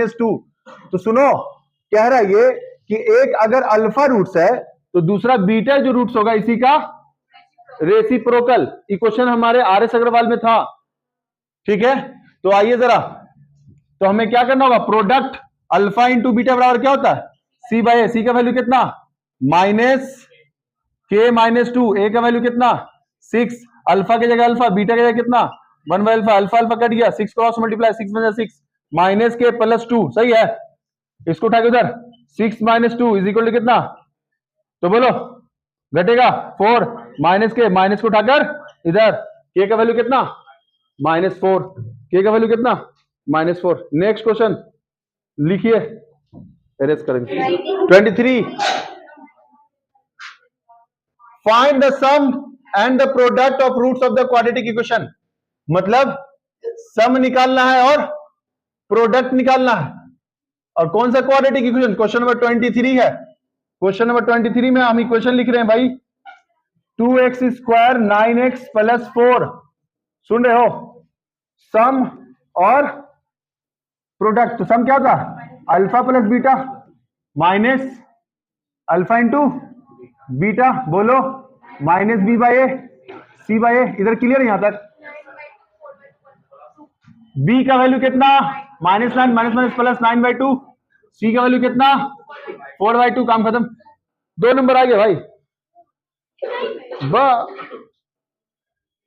- 2, तो सुनो कह रहा है ये कि एक अगर अल्फा रूट्स है तो दूसरा बीटा जो रूट्स होगा इसी का रेसिप्रोकल। इक्वेशन हमारे RS अग्रवाल में था, ठीक है। तो आइए जरा, तो हमें क्या करना होगा, प्रोडक्ट अल्फा × बीटा बराबर क्या होता है c/a, c का वैल्यू कितना -k - 2, a का वैल्यू कितना 6, अल्फा की जगह अल्फा, बीटा की जगह कितना 1/अल्फा, अल्फा अल्फा कट गया, 6 क्रॉस मल्टीप्लाई 6 × 6 -k + 2, सही है। इसको उठा के उधर 6 - 2 = कितना, तो बोलो घटेगा 4, -k, माइनस को उठाकर इधर k का वैल्यू कितना -4, k का वैल्यू कितना -4। नेक्स्ट क्वेश्चन लिखिए, एरेज करेंगे 23, find the sum and the product of roots of the quadratic equation, मतलब सम निकालना है और प्रोडक्ट निकालना है। और कौन सा क्वाड्रेटिक इक्वेशन? क्वेश्चन नंबर 23 है। क्वेश्चन नंबर 23 में हम इक्वेशन लिख रहे हैं भाई, 2x स्क्वायर 9x प्लस 4, सुन रहे हो, सम और प्रोडक्ट। तो सम क्या था? Alpha plus beta minus alpha into beta, बोलो, minus B by A C by A. इधर क्लियर है यहां तक? बी का वैल्यू कितना? -9 माइनस प्लस 9/2। सी का वैल्यू कितना? 4/2। काम खत्म। 2 नंबर आ गए भाई,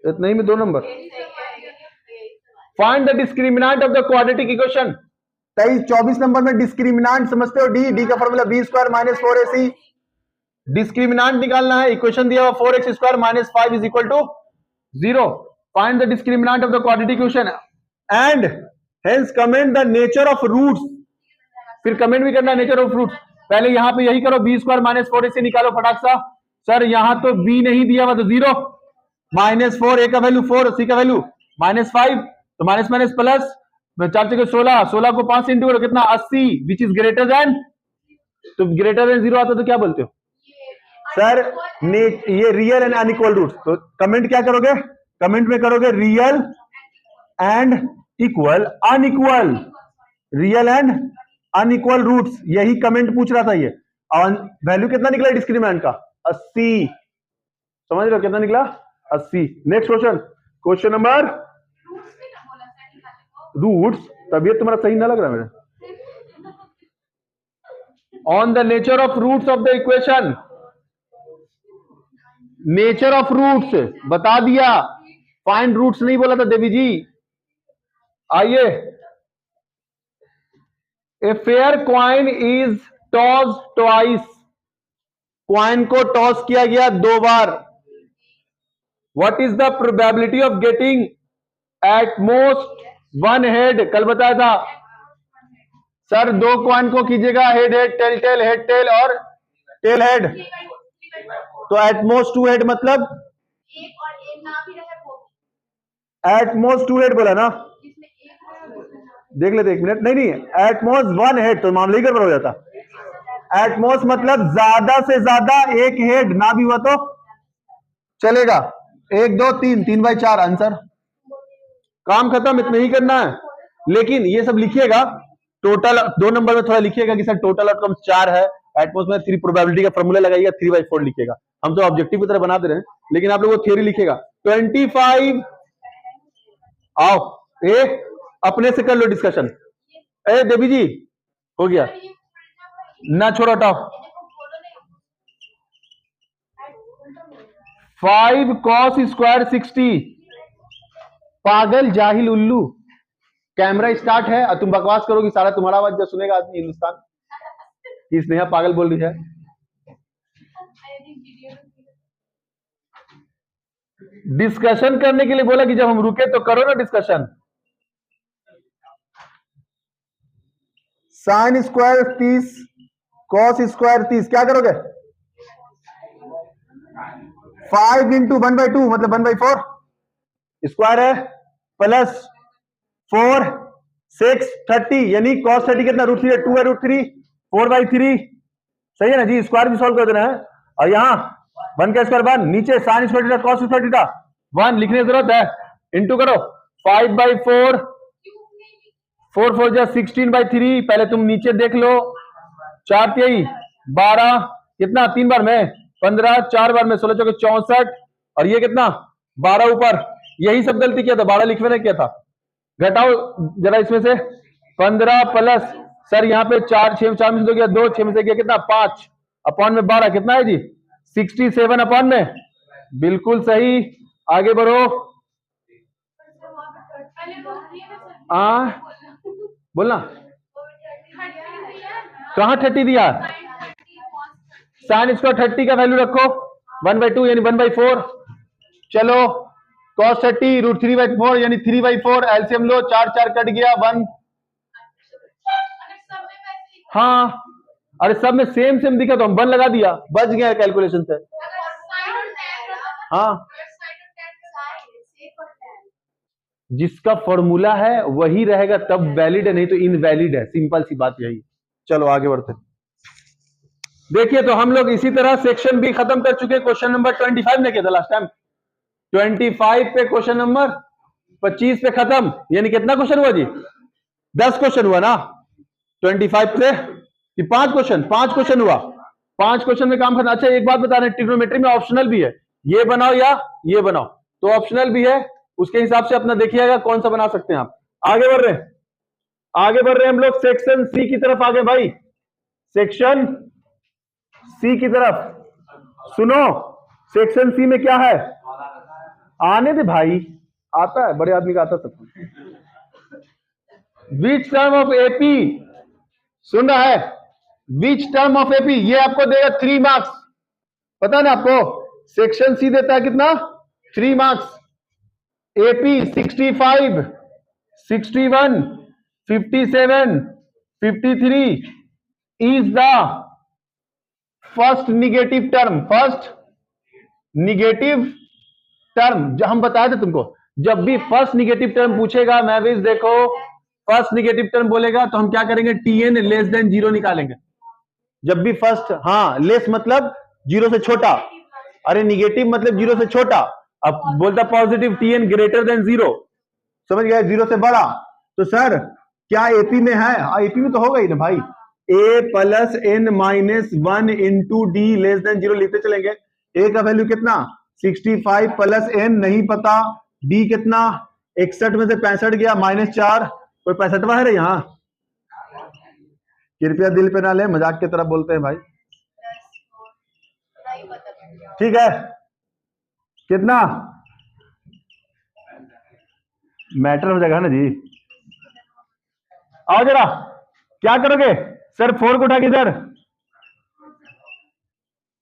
इतना ही में 2 number. Find the discriminant of the quadratic equation. 24 number में डिस्क्रिमिनेंट समझते हो? डी का formula B square minus 4ac। Discriminant निकालना है। इक्वेशन दिया हुआ 4x square minus 5 is equal to 0। Find the discriminant of the quadratic equation and hence comment the nature of roots. फिर कमेंट भी करना नेचर ऑफ रूट्स। पहले यहां पे यही करो, बी स्क्वायर माइनस 4ac निकालो फटाक सा। सर यहां तो बी नहीं दिया हुआ तो 0, -4, ए का वैल्यू 4, सी का वैल्यू -5, तो माइनस माइनस प्लस 4 से 16, 16 को 5 से इंटू करो, कितना? 80, विच इज ग्रेटर देन, तो ग्रेटर देन 0 आता तो क्या बोलते हो सर? ये रियल एंड अनइक्वल रूट्स। तो कमेंट क्या करोगे? कमेंट में करोगे real and equal unequal, real and unequal roots. यही कमेंट पूछ रहा था ये। और वैल्यू कितना निकला डिस्क्रिमिनेंट का? 80। समझ रहे हो कितना निकला? 80। Next question, question number roots. तबियत तुम्हारा सही ना लग रहा मेरे। On the nature of roots of the equation. Nature of roots बता दिया, फाइंड रूट्स नहीं बोला था देवी जी। आइए, a fair coin is toss twice. Coin को टॉस किया गया 2 बार। What is the probability of getting at most 1 head? कल बताया था सर, 2 क्वाइन को कीजिएगा head head, tail tail, head tail और टेल हेड। तो एट मोस्ट 2 हेड मतलब एक और एक ना भी रहे वो। एट मोस्ट 2 हेड बोला ना? देख लेते 1 मिनट। नहीं, एट मोस्ट 1 हेड तो मामले ही गड़बड़ हो जाता। एट मोस्ट मतलब ज्यादा से ज्यादा 1 हेड, ना भी हुआ तो चलेगा। 1 2 3, 3/4 आंसर। काम खत्म, इतना ही करना है। लेकिन ये सब लिखिएगा टोटल 2 नंबर में थोड़ा लिखिएगा कि सर टोटल आउटकम 4 है, एटमोस्ट में 3 प्रोबेबिलिटी का फॉर्मूला लगाइएगा, 3/4 लिखिएगा। हम तो ऑब्जेक्टिव की तरह बना दे रहे हैं, लेकिन आप लोग वो थ्योरी लिखिएगा। 25 आओ, ए अपने से कर लो डिस्कशन। ए देवी जी हो गया ना, छोड़ो हटाओ। 5 cos स्क्वायर 60। पागल जाहिल उल्लू। कैमरा स्टार्ट है और तुम बकवास करोगी, सारा तुम्हारा आवाज जो सुनेगा आदमी हिंदुस्तान की स्नेहा पागल बोल रही है। डिस्कशन करने के लिए बोला कि जब हम रुके तो करो ना discussion. Sine square 30 cos square 30 क्या करोगे? 5 इंटू 1/2 मतलब 1/4 स्क्वायर है, प्लस 4 6 30 यानी cos 30 कितना? √3 है, 2/√3 4/3। सही है ना जी? स्क्वायर भी सॉल्व कर देना है। और यहां 1 का स्क्वायर 1, नीचे sine square theta cos square theta 1 लिखने की जरूरत है। इंटू करो 5/4, 4 4 जा 16/3। पहले तुम नीचे देख लो, 4 3 12, कितना? 3 बार में 15, 4 बार में 16 चौके 64, और ये कितना? 12 ऊपर। यही सब गलती किया था, 12 लिखने ने किया था। घटाओ जरा इसमें से 15 प्लस सर यहाँ पे 4 6 4 में से 2 गया 2, 6 में से गया कितना? 5 अपॉन में 12 कितना है जी? 67 अपॉन में। बिल्कुल सही, आगे बढ़ो। बोलना कहां 30 दिया? साइन स्क्वायर 30 का वैल्यू रखो 1/2 यानी 1/4। चलो cos 30 √3/4 यानी 3/4। एलसीएम लो, 4 4 कट गया 1। हाँ, अरे सब में सेम सेम दिखा तो हम 1 लगा दिया, बच गया कैलकुलेशन से। हाँ जिसका फॉर्मूला है वही रहेगा तब वैलिड है, नहीं तो इनवैलिड है। सिंपल सी बात यही। चलो आगे बढ़ते हैं। देखिए तो हम लोग इसी तरह सेक्शन बी खत्म कर चुके। क्वेश्चन नंबर 25 ने किया था लास्ट टाइम। 25 पे क्वेश्चन नंबर 25 पे खत्म। यानी कितना क्वेश्चन हुआ जी? 10 क्वेश्चन हुआ ना 25 से कि 5 क्वेश्चन? 5 क्वेश्चन हुआ। 5 क्वेश्चन में काम करना। अच्छा एक बात बता रहे हैं, ट्रिग्नोमेट्री में ऑप्शनल भी है, ये बनाओ या ये बनाओ, तो ऑप्शनल भी है। उसके हिसाब से अपना देखिएगा कौन सा बना सकते हैं आप। आगे बढ़ रहे हैं, आगे बढ़ रहे हैं हम लोग सेक्शन सी की तरफ। आगे भाई सेक्शन सी की तरफ। सुनो सेक्शन सी में क्या है, आने दे भाई, आता है, बड़े आदमी का आता सब। विच टर्म ऑफ एपी, सुन रहा है, विच टर्म ऑफ एपी, ये आपको देगा 3 मार्क्स। पता है ना आपको, सेक्शन सी देता है कितना? 3 marks. AP 65, 61, 57, 53 is the first negative term. First negative term जो हम बताए थे तुमको, जब भी फर्स्ट निगेटिव टर्म पूछेगा मैविस, देखो फर्स्ट निगेटिव टर्म बोलेगा तो हम क्या करेंगे, टीएन लेस देन 0 निकालेंगे। जब भी फर्स्ट, हाँ लेस मतलब 0 से छोटा, अरे निगेटिव मतलब 0 से छोटा। अब बोलता पॉजिटिव टीएन ग्रेटर देन 0, समझ गया, 0 से बड़ा। तो सर क्या एपी में है? एपी में तो होगा ही ना भाई। A plus N minus 1 into D less than 0 लिखते चलेंगे। ए का वैल्यू कितना? 65 प्लस एन नहीं पता, डी कितना? 61 में से 65 गया, -4, कोई 65वां है रे यहाँ? कृपया दिल पे ना ले, मजाक की तरफ बोलते हैं भाई। ठीक है, कितना मैटर हो जाएगा ना जी। आओ जरा, क्या करोगे सर? 4 को उठा किधर,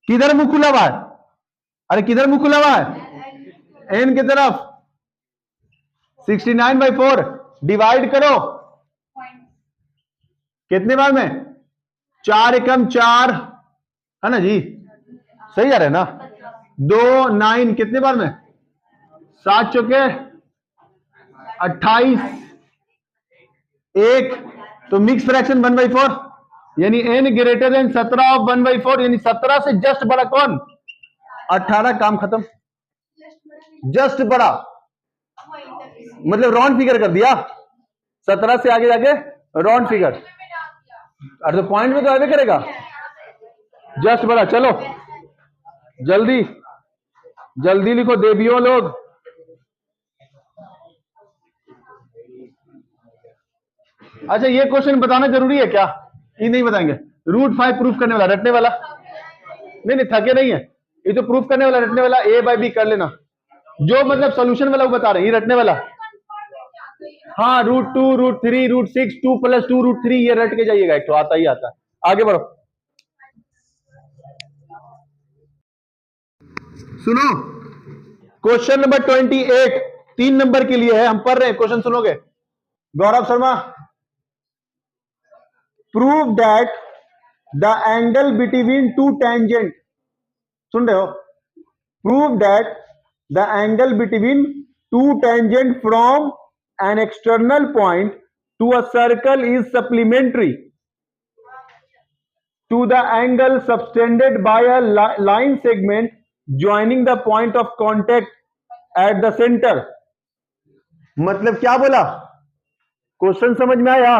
किधर मुंह खुला हुआ है? अरे किधर मुंह खुला हुआ है? एन की तरफ। 69/4 डिवाइड करो कितने बार में? 4 एकम 4 है ना जी, सही आ रहा है ना? 2 9 कितने बार में? 7 चौके 28, 1 तो मिक्स फ्रैक्शन 1/4, यानी n ग्रेटर देन 17 ऑफ 1/4, यानी 17 से जस्ट बड़ा कौन? 18। काम खत्म। जस्ट बड़ा मतलब राउंड फिगर कर दिया, 17 से आगे जाके राउंड फिगर। अरे तो पॉइंट में तो आगे करेगा, जस्ट बड़ा। चलो जल्दी जल्दी लिखो देवियों लोग। अच्छा ये क्वेश्चन बताना जरूरी है क्या? ये नहीं बताएंगे। √5 प्रूफ करने वाला, रटने वाला नहीं, नहीं थके नहीं है, ये तो प्रूफ करने वाला, रटने वाला। a/b कर लेना, जो मतलब सोल्यूशन वाला वो बता रहे हैं, ये रटने वाला। हाँ √2, √3, √6, 2 + 2 √3, ये रट के जाइएगा, एक तो आता ही आता। आगे बढ़ो, सुनो क्वेश्चन नंबर 28 3 नंबर के लिए है, हम पढ़ रहे हैं, क्वेश्चन सुनोगे। Gaurav Sharma, prove that the angle between 2 tangent, सुन रहे हो? Prove that the angle between 2 tangent from an external point to a circle is supplementary to the angle subtended by a line segment joining the point of contact at the centre. मतलब क्या बोला? क्वेश्चन समझ में आया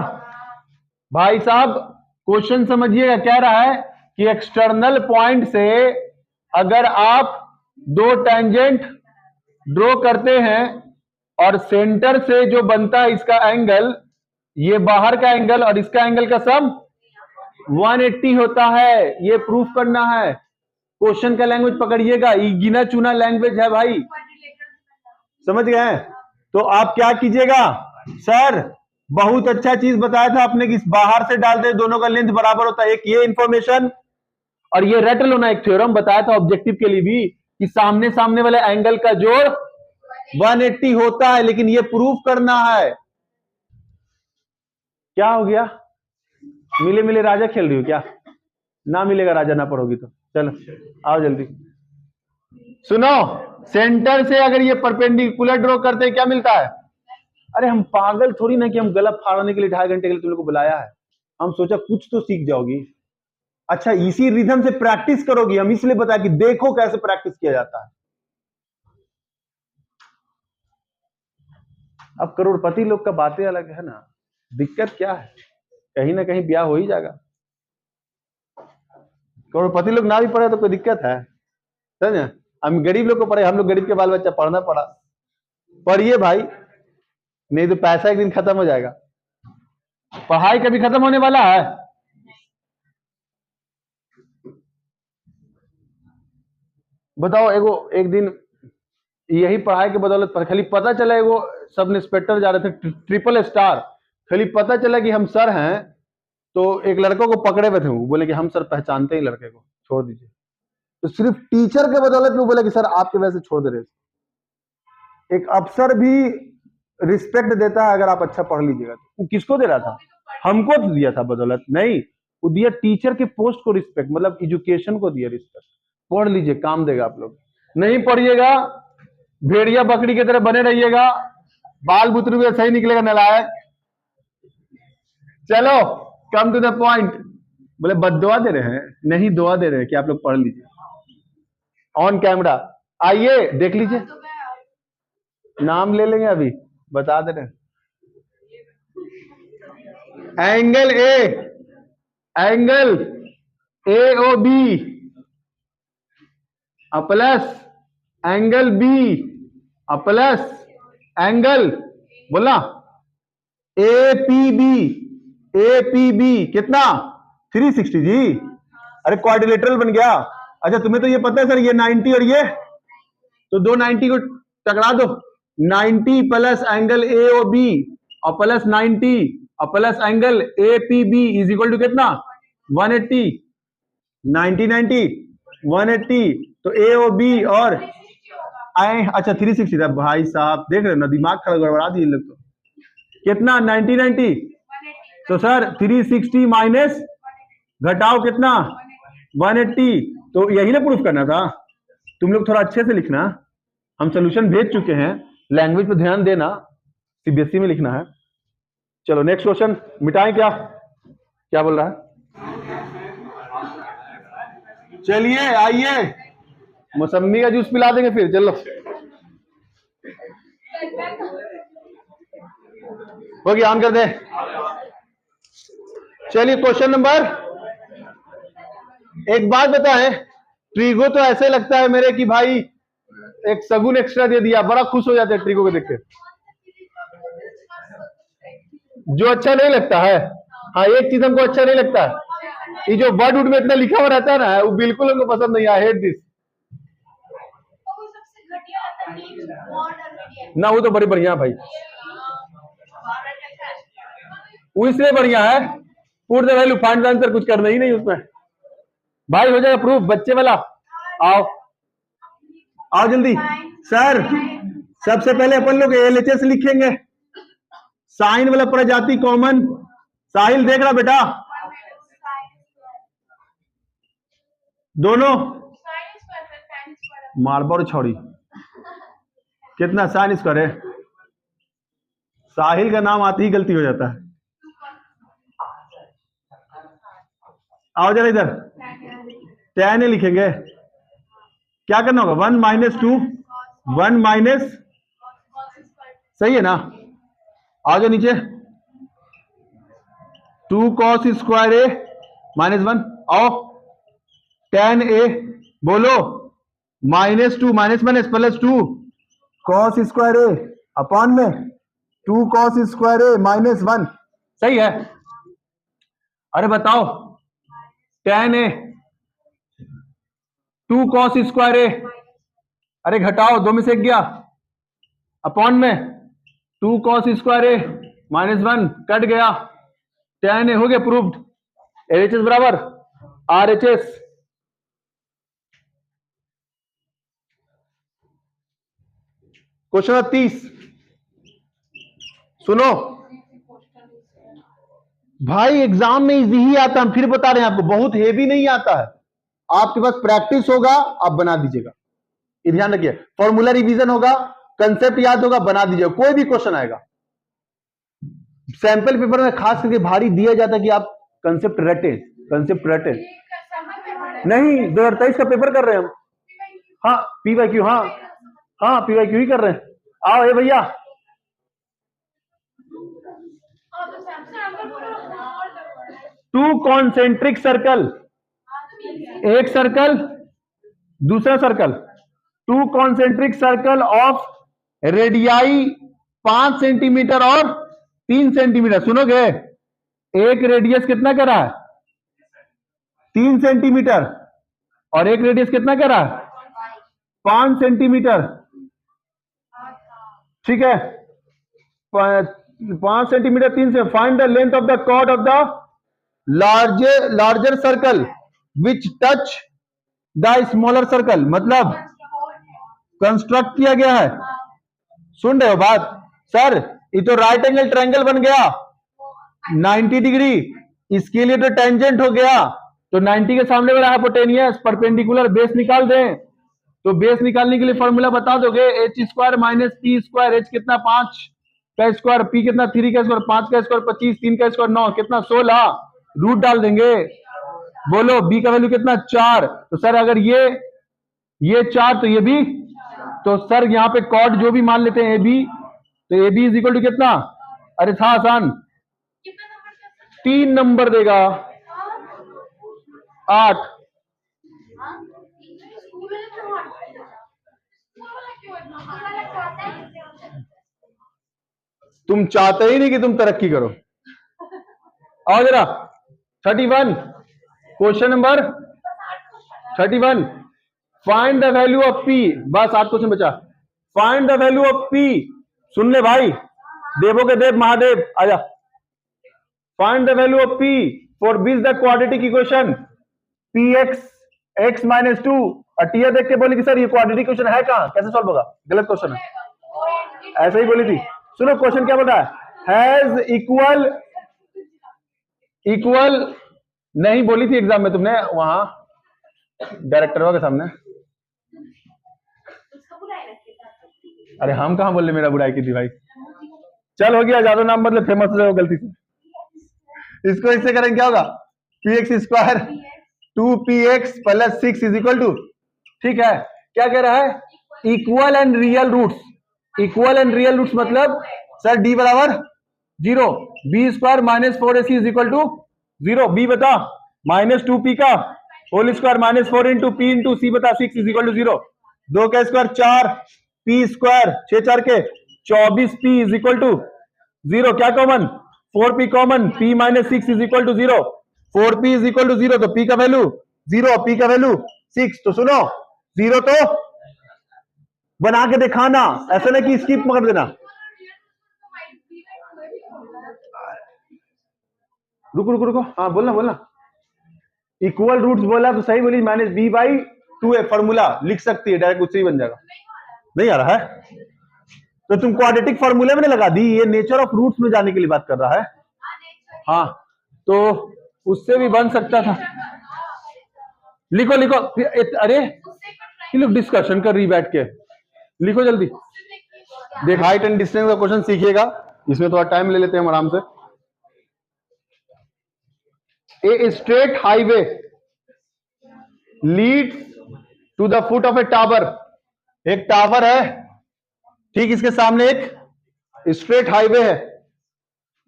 भाई साहब? क्वेश्चन समझिएगा, कह रहा है कि एक्सटर्नल पॉइंट से अगर आप 2 टेंजेंट ड्रॉ करते हैं और सेंटर से जो बनता है इसका एंगल, ये बाहर का एंगल और इसका एंगल का सम 180 होता है। ये प्रूफ करना है। क्वेश्चन का लैंग्वेज पकड़िएगा, ये गिना चुना लैंग्वेज है भाई, समझ गए? तो आप क्या कीजिएगा, सर बहुत अच्छा चीज बताया था आपने कि बाहर से डालते दोनों का लेंथ बराबर होता है। एक ये इंफॉर्मेशन, और ये रट लो ना, एक थ्योरम बताया था ऑब्जेक्टिव के लिए भी कि सामने सामने वाले एंगल का जोड़ 180 होता है, लेकिन ये प्रूफ करना है। क्या हो गया? मिले मिले राजा खेल रही हो क्या? ना मिलेगा राजा ना पढ़ोगी तो। चलो आओ जल्दी सुनो, सेंटर से अगर ये परपेंडिकुलर ड्रॉ करते क्या मिलता है? अरे हम पागल थोड़ी ना कि हम गला फाड़ने के लिए 2.5 घंटे के लिए तुम लोग को बुलाया है। हम सोचा कुछ तो सीख जाओगी। अच्छा इसी रिदम से प्रैक्टिस करोगी, हम इसलिए बताया कि देखो कैसे प्रैक्टिस किया जाता है। अब करोड़पति लोग का बातें अलग है ना, दिक्कत क्या है, कहीं ना कहीं ब्याह हो ही जाएगा। करोड़पति लोग ना भी पढ़े तो कोई दिक्कत है, समझे? हम गरीब लोग को पढ़े, हम लोग गरीब के बाल बच्चा पढ़ना पड़ा। पढ़िए भाई, नहीं तो पैसा एक दिन खत्म हो जाएगा। पढ़ाई कभी खत्म होने वाला है? बताओ, एक दिन यही पढ़ाई के बदौलत पर खाली पता चला वो सब इंस्पेक्टर जा रहे थे ट्रिपल स्टार, खाली पता चला कि हम सर हैं, तो एक लड़कों को पकड़े हुए थे, वो बोले कि हम सर पहचानते ही लड़के को, छोड़ दीजिए। तो सिर्फ टीचर के बदौलत में बोले कि सर आपके वजह से छोड़ दे रहे। एक अफसर भी रिस्पेक्ट देता है अगर आप अच्छा पढ़ लीजिएगा। तो वो किसको दे रहा था? हमको तो दिया था बदौलत, नहीं वो दिया टीचर के पोस्ट को रिस्पेक्ट, मतलब एजुकेशन को दिया रिस्पेक्ट। पढ़ लीजिए, काम देगा आप लोग। नहीं पढ़िएगा, भेड़िया बकरी की तरह बने रहिएगा, बाल बुतरू भी सही निकलेगा नलायक। चलो कम टू द पॉइंट। बोले बद्दुआ दे रहे हैं? नहीं, दुआ दे रहे हैं कि आप लोग पढ़ लीजिए। ऑन कैमरा आइए देख लीजिए, नाम ले लेंगे, अभी बता दे रहे हैं। Angle A O B plus angle B plus angle बोला ए पी बी कितना? 360 जी। अरे क्वाड्रिलेटरल बन गया। अच्छा तुम्हें तो ये पता है सर, ये 90 और ये तो दो 90 को टकरा दो। 90 plus angle A O B और प्लस 90 और plus angle A P B is equal to कितना? 180। 90 180, तो ए ओ बी और अच्छा 360 था भाई साहब, देख रहे हो ना, दिमाग खड़ा गड़बड़ा दिए लोग। तो कितना? 90 तो सर 360 माइनस घटाओ कितना? 180। तो यही ना प्रूफ करना था। तुम लोग थोड़ा अच्छे से लिखना, हम सोल्यूशन भेज चुके हैं, लैंग्वेज पे ध्यान देना, सीबीएसई में लिखना है। चलो नेक्स्ट क्वेश्चन मिटाएं क्या बोल रहा है? चलिए आइए, मौसम्मी का जूस पिला देंगे फिर। चलो हो गया, ऑन कर दे। चलिए क्वेश्चन नंबर, एक बात बताएं, ट्रीगो तो ऐसे लगता है मेरे कि भाई एक सगुन एक्स्ट्रा दे दिया, बड़ा खुश हो जाते हैं ट्रीगो को देख के। जो अच्छा नहीं लगता है, हाँ एक चीज हमको अच्छा नहीं लगता है, ये जो वर्ड वुड में इतना लिखा हुआ रहता है ना, वो बिल्कुल हमको पसंद नहीं। I hate this. ना वो तो बड़ी बढ़िया भाई, वो इसलिए बढ़िया है, put the value find the answer, कुछ करना ही नहीं उसमें भाई। हो जाएगा प्रूफ बच्चे वाला। आओ जल्दी सर। सबसे पहले अपन लोग एलएचएस लिखेंगे, साइन वाला प्रजाति कॉमन। साहिल देख रहा बेटा, दोनों मारबोर छोड़ी कितना साइन स्क्वायर है? साहिल का नाम आते ही गलती हो जाता है। आओ जरा इधर, tan ए लिखेंगे। क्या करना होगा? 1 माइनस 2, 1 माइनस, सही है ना? आ जाओ नीचे, 2 cos स्क्वायर ए माइनस 1। आओ tan ए बोलो, -2 minus minus plus 2 cos square A upon में 2 cos स्क्वायर ए माइनस 1, सही है? अरे बताओ, tan ए 2 cos स्क्वायर ए, अरे घटाओ, दो में से एक गया, अपॉन में 2 cos स्क्वायर ए माइनस 1 कट गया, tan ए हो गया प्रूव्ड। एलएचएस बराबर आरएचएस। क्वेश्चन 30 सुनो भाई, एग्जाम में इजी ही आता है, हम फिर बता रहे हैं आपको, बहुत हेवी नहीं आता है। आपके पास प्रैक्टिस होगा, आप बना दीजिएगा, ये ध्यान रखिए। फॉर्मूला रिवीजन होगा, कंसेप्ट याद होगा, बना दीजिएगा, कोई भी क्वेश्चन आएगा। सैंपल पेपर में खास करके भारी दिया जाता है कि आप कंसेप्ट रटे, कंसेप्ट रटे। नहीं 2023 का पेपर कर रहे हैं हम। हाँ पीवाईक्यू, हाँ हाँ पीवाईक्यू ही कर रहे हैं। आओ ये भैया, टू कॉन्सेंट्रिक सर्कल, एक सर्कल दूसरा circle, to concentric circle of radii 5 centimetre और 3 सेंटीमीटर। सुनोगे, एक रेडियस कितना करा है 3 सेंटीमीटर और एक रेडियस कितना करा है 5 सेंटीमीटर, ठीक है। 5 सेंटीमीटर 3 से। Find the length of the chord of the larger circle which touch the smaller circle. मतलब कंस्ट्रक्ट किया गया है, सुन रहे हो बात सर, ये तो राइट एंगल ट्रायंगल बन गया 90 डिग्री, इसके लिए तो टेंजेंट हो गया, तो 90 के सामने वाला हाइपोटेनियस परपेंडिकुलर बेस निकाल दें। तो बेस निकालने के लिए फॉर्मूला बता दोगे, H square minus P square, H कितना 5 का स्क्वायर, पी कितना 3 का स्क्वायर, 5 का स्क्वायर 25, 3 का स्क्वायर 9, कितना 16, रूट डाल देंगे। बोलो बी का वैल्यू कितना 4। तो सर अगर ये 4 तो ये भी, तो सर यहाँ पे कॉर्ड जो भी मान लेते हैं ए बी, तो A B is equal to कितना, अरे था आसान, 3 नंबर देगा 8। तुम चाहते ही नहीं कि तुम तरक्की करो। आओ जरा 31, question number 31, find the value of P. बस 8 क्वेश्चन बचा। Find the value of P, सुन ले भाई, देवों के देव महादेव आजा। Find the value of P for which the quadratic equation P x minus 2। टीयर देख के बोली कि सर ये क्वाड्रेटिक इक्वेशन है कहां, कैसे सॉल्व होगा, गलत क्वेश्चन है, ऐसे ही बोली थी। सुनो क्वेश्चन क्या बता है, हैज इक्वल नहीं बोली थी एग्जाम में तुमने, वहां डायरेक्टर के सामने। अरे हम कहां बोल रहे मेरा बुराई की थी भाई, चल हो गया, ज्यादा नाम मतलब फेमस हो जाओ गलती से। इसको इससे करेंगे क्या होगा, P x square 2px plus 6 is equal to, ठीक है। क्या कह रहा है, equal and real roots. Equal and real roots मतलब सर डी बराबर 0, B square minus 4ac is equal to 0। B बता माइनस 2p का whole square minus 4 into P into C बता 6 इज इक्वल टू 0। 2 का स्क्वायर 4, पी स्क्वायर 6 4 के 24p इज इक्वल टू 0। क्या common, 4p common, p minus 6 is equal to 0। 4p is equal to 0, तो p का वैल्यू 0, p का वैल्यू 6। तो सुनो 0 तो बना के दिखाना, ऐसा नहीं कि स्किप कर देना। रुको रुको रुको, हाँ बोलना। इक्वल रूट्स बोला तो सही बोली, minus B by 2a formula लिख सकती है, डायरेक्ट उससे ही बन जाएगा। नहीं आ रहा है तो तुम क्वाड्रेटिक फॉर्मूले में लगा दी, ये नेचर ऑफ रूट्स में जाने के लिए बात कर रहा है। हाँ तो उससे भी बन सकता था। लिखो लिखो, अरे ये लोग डिस्कशन कर रही बैठ के, लिखो जल्दी। देख हाइट एंड डिस्टेंस का क्वेश्चन सीखिएगा, इसमें थोड़ा टाइम ले लेते हैं हम आराम से। A straight highway leads to the foot of a tower. एक टावर है, ठीक, इसके सामने एक स्ट्रेट हाईवे है,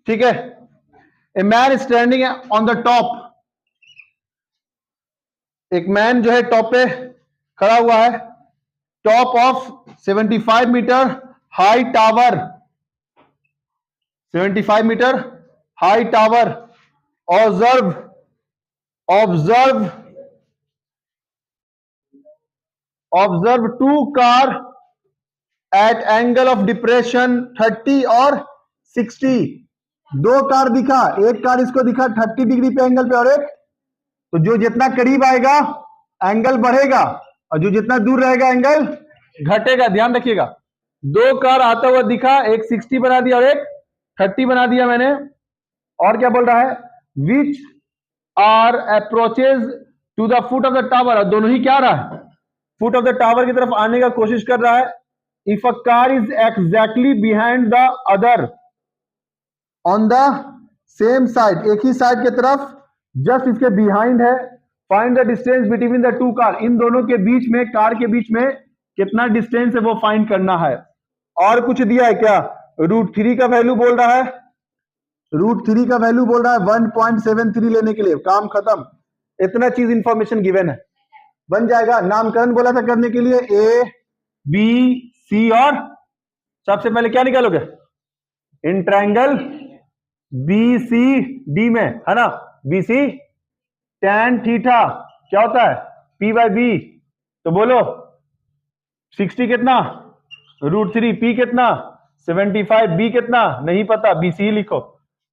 ठीक है। A man standing on the top, एक मैन जो है टॉप पे खड़ा हुआ है, top of 75 metre high tower, 75 metre high tower. Observe 2 car at angle of depression 30 और 60। 2 कार दिखा, एक कार इसको दिखा 30 डिग्री पे एंगल पे, और एक, तो जो जितना करीब आएगा एंगल बढ़ेगा और जो जितना दूर रहेगा एंगल घटेगा। ध्यान रखिएगा, 2 कार आता हुआ दिखा, एक 60 बना दिया और एक 30 बना दिया मैंने। और क्या बोल रहा है, which are approaches to the foot of the tower, दोनों ही क्या रहा है, फुट ऑफ द टावर की तरफ आने का कोशिश कर रहा है। If a car is exactly behind the other on the same side, एक ही साइड के तरफ, जस्ट इसके बिहाइंड है। Find the distance between the two car, इन दोनों के बीच में, कार के बीच में कितना डिस्टेंस है वो फाइंड करना है। और कुछ दिया है क्या? √3 का वैल्यू बोल रहा है, √3 का वैल्यू बोल रहा है 1.73 लेने के लिए, काम खत्म। इतना चीज इंफॉर्मेशन गिवन है, बन जाएगा। नामकरण बोला था करने के लिए, ए बी सी, और सबसे पहले क्या निकालोगे? In triangle B C D में, है ना, बी सी tan थीटा क्या होता है? P/B। तो बोलो 60 कितना? √3, P कितना? 75, B कितना? नहीं पता, BC लिखो।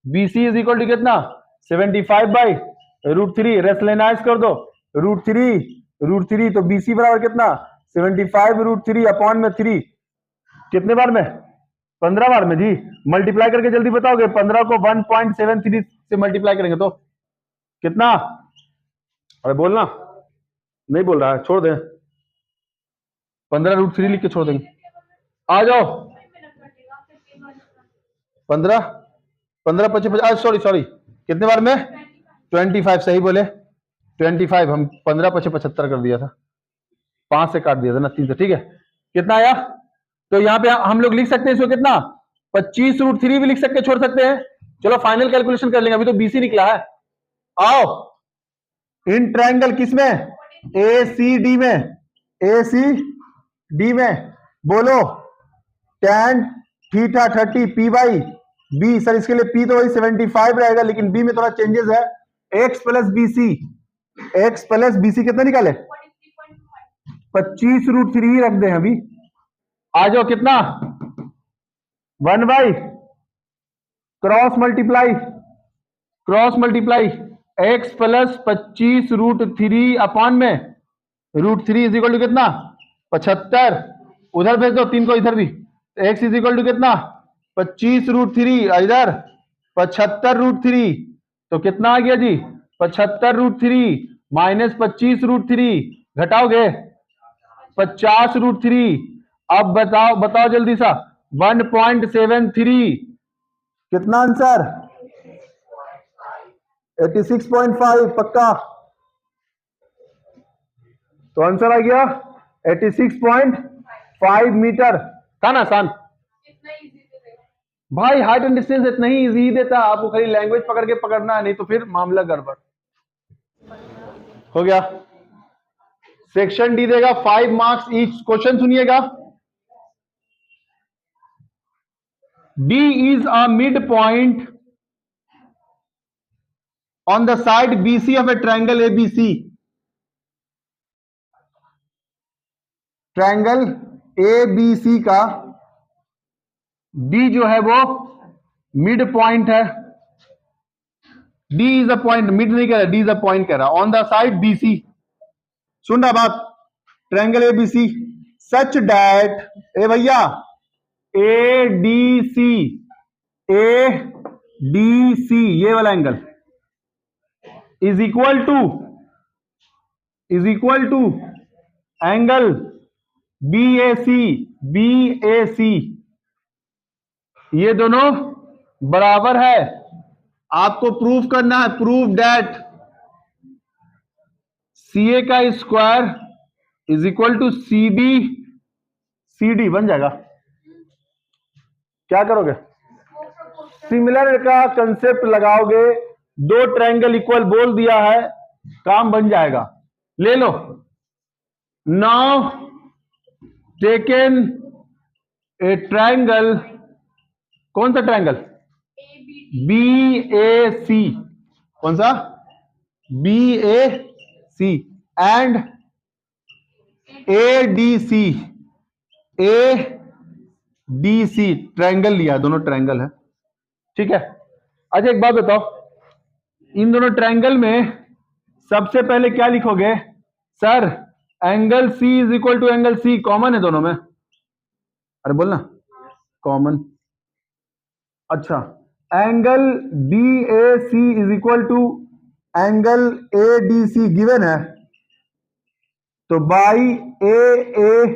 BC इज इक्वल टू कितना? 75/√3, रेशनलाइज कर दो, √3 तो BC बराबर कितना? 75√3 अपॉन में 3, कितने बार में? 15 बार में जी। मल्टीप्लाई करके जल्दी बताओगे, 15 को 1.73 से मल्टीप्लाई करेंगे तो कितना? अरे बोलना, नहीं बोल रहा है, छोड़ दे, 15√3 लिख के छोड़ देंगे। आ जाओ, 15 15 सॉरी कितने बार में? 25, सही बोले 25। हम 15 × 5 = 75 कर दिया था, 5 से काट दिया था ना, 3 से। ठीक है, कितना आया? तो यहाँ पे हम लोग लिख सकते हैं इसको कितना? 25√3 भी लिख सकते, छोड़ सकते हैं। चलो फाइनल कैलकुलेशन कर लेंगे, अभी तो BC निकला है। आओ, इन ट्रायंगल किसमें? ACD में, ACD में बोलो tan थीटा 30 P/B। सर इसके लिए P तो वही 75 रहेगा, लेकिन B में थोड़ा चेंजेस है। X + BC, X + BC कितना निकाले? 25√3 ही रख दे अभी। आ जाओ, कितना? 1 क्रॉस मल्टीप्लाई X + 25√3 अपॉन में √3 इज इक्वल टू कितना? 75। उधर भेज दो 3 को, इधर भी। X इज इक्वल टू कितना? 25√3, इधर 75√3, तो कितना आ गया जी? 75√3 माइनस 25√3, घटाओगे 50√3। अब बताओ जल्दी सा, 1.73 कितना आंसर? 86.5 पक्का? तो आंसर आ गया 86.5 मीटर। था ना आसान भाई? हाइट एंड डिस्टेंस इतना ही इजी देता, आपको खाली लैंग्वेज पकड़ के पकड़ना है, नहीं तो फिर मामला गड़बड़ हो गया। सेक्शन डी देगा 5 मार्क्स ईच। क्वेश्चन सुनिएगा, D is a midpoint on the side BC of a triangle ABC. Triangle ABC का D जो है वो मिड पॉइंट है। D is a point, mid नहीं कह रहा, D इज अ पॉइंट कह रहा, ऑन द साइड BC। सुन रहा बात? ट्रायंगल ABC सच डैट, ए भैया, ADC ये वाला angle is equal to angle BAC, ये दोनों बराबर है। आपको प्रूफ करना है, प्रूव दैट CA का square is equal to CD बन जाएगा। क्या करोगे? सिमिलर का कंसेप्ट लगाओगे, 2 ट्रायंगल इक्वल बोल दिया है, काम बन जाएगा। ले लो। नाउ टेकन ए ट्रायंगल, कौन सा ट्रायंगल? BAC, कौन सा? BAC एंड ADC ट्रायंगल लिया, दोनों ट्रायंगल है। ठीक है, अच्छा एक बात बताओ, इन दोनों ट्रायंगल में सबसे पहले क्या लिखोगे? Sir angle C is equal to angle C, common है दोनों में। अरे बोलना कॉमन। अच्छा, angle BAC is equal to angle ADC given है, तो बाई AA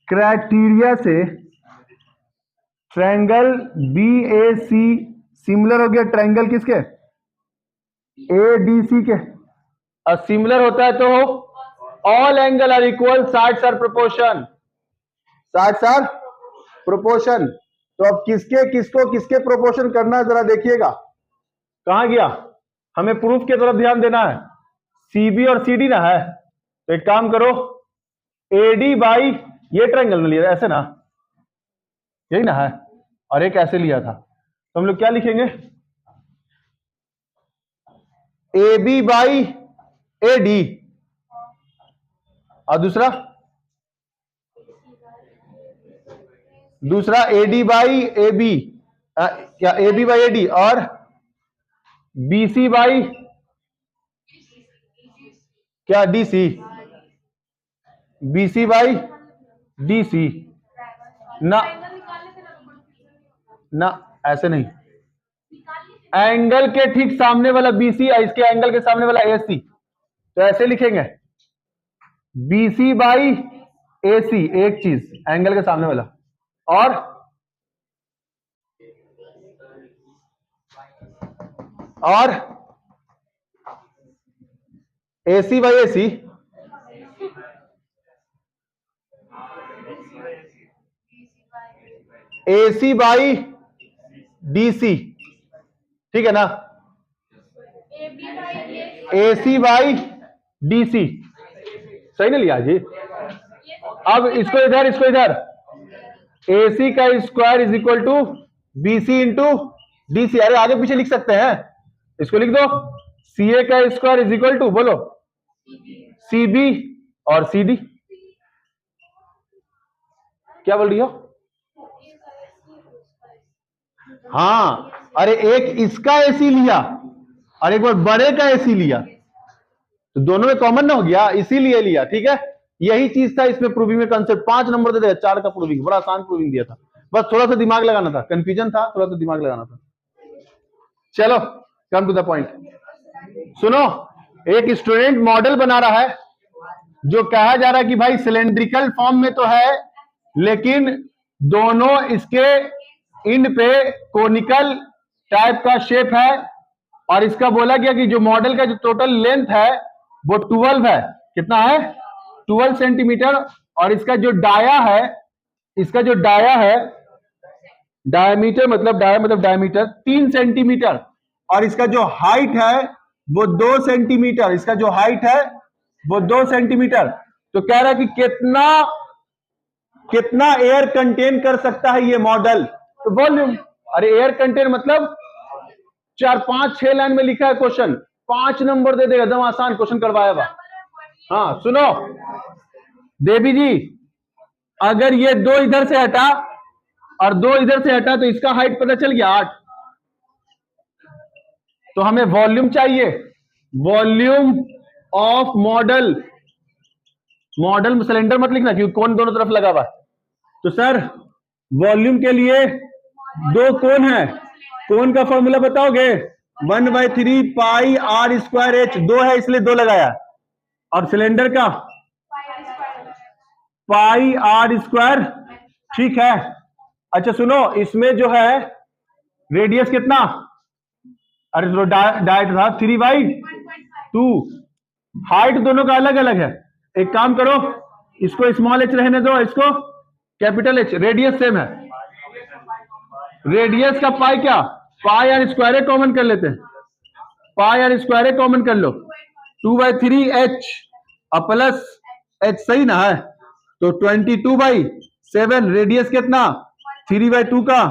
क्राइटेरिया से ट्रायंगल BAC सिमिलर हो गया ट्रायंगल किसके, एडीसी के। और सिमिलर होता है तो all angle are equal, sides are proportion, sides are proportion. तो अब किसके किसको किसके प्रोपोर्शन करना है जरा देखिएगा। कहां गया, हमें प्रूफ की तरफ ध्यान देना है। सीबी और सीडी ना है, तो एक काम करो, एडी बाई ये ट्रायंगल में लिया ऐसे ना, यही ना है, और एक ऐसे लिया था, तो हम लोग क्या लिखेंगे, A B by A D, और दूसरा A D by A B, क्या A B by A D, और बी सी बाई क्या D C, B C by D C ना, ना ऐसे नहीं, एंगल के ठीक सामने वाला बीसी, इसके एंगल के सामने वाला एसी, तो ऐसे लिखेंगे बीसी बाई एसी, एक चीज एंगल के सामने वाला, और AC by AC, AC by DC, ठीक है ना, एसी बाई डीसी, सही ना लिया जी। अब इसको इधर, इसको इधर, एसी का square is equal to BC into DC, अरे आगे पीछे लिख सकते हैं, इसको लिख दो, सीए का स्क्वायर इज इक्वल टू, बोलो, सीबी और सीडी, क्या बोल रही हो, हाँ, अरे एक इसका एसी लिया और एक बार बड़े का एसी लिया, तो दोनों में कॉमन ना हो गया, इसीलिए लिया, ठीक है। यही चीज था इसमें प्रूविंग में कंसेप्ट, 5 नंबर दे दिया, 4 का प्रूविंग, बड़ा आसान प्रूविंग दिया था, बस थोड़ा सा दिमाग लगाना था, कंफ्यूजन था, थोड़ा सा दिमाग लगाना था। चलो कम टू द पॉइंट, सुनो, एक स्टूडेंट मॉडल बना रहा है, जो कहा जा रहा है कि भाई सिलेंड्रिकल फॉर्म में तो है, लेकिन दोनों इसके इंड पे कोनिकल टाइप का शेप है, और इसका बोला गया कि जो मॉडल का जो टोटल लेंथ है वो 12 है, कितना है, 12 सेंटीमीटर, और इसका जो डाया है, इसका जो डाया है, डायमीटर मतलब डायमीटर 3 सेंटीमीटर, और इसका जो हाइट है वो 2 सेंटीमीटर, इसका जो हाइट है वो 2 सेंटीमीटर। तो कह रहा है कि कितना एयर कंटेन कर सकता है ये मॉडल, तो वॉल्यूम, अरे एयर कंटेन मतलब 4, 5, 6 लाइन में लिखा है क्वेश्चन, 5 नंबर दे देगा, एकदम आसान क्वेश्चन करवाया हुआ। हाँ सुनो देवी जी, अगर ये 2 इधर से हटा और 2 इधर से हटा, तो इसका हाइट पता चल गया 8, तो हमें वॉल्यूम चाहिए, volume of model, model cylinder मत लिखना क्योंकि कोन दोनों तरफ लगा हुआ है, तो सर वॉल्यूम के लिए 2 कोन है, कोन का फॉर्मूला बताओगे, 1/3 पाई आर स्क्वायर एच, 2 है इसलिए 2 लगाया, और सिलेंडर का पाई आर स्क्वायर, ठीक है। अच्छा सुनो, इसमें जो है रेडियस कितना, अरे तो डायट था 3/2, हाइट दोनों का अलग अलग है, एक काम करो, इसको स्मॉल एच रहने दो, इसको कैपिटल एच, रेडियस सेम है, रेडियस का पाई क्या, पाई आर स्क्वायर कॉमन कर लेते हैं, पाई आर स्क्वायर कॉमन कर लो, 2/3 एच और प्लस एच, सही ना है, तो 22/7, रेडियस कितना 3/2 का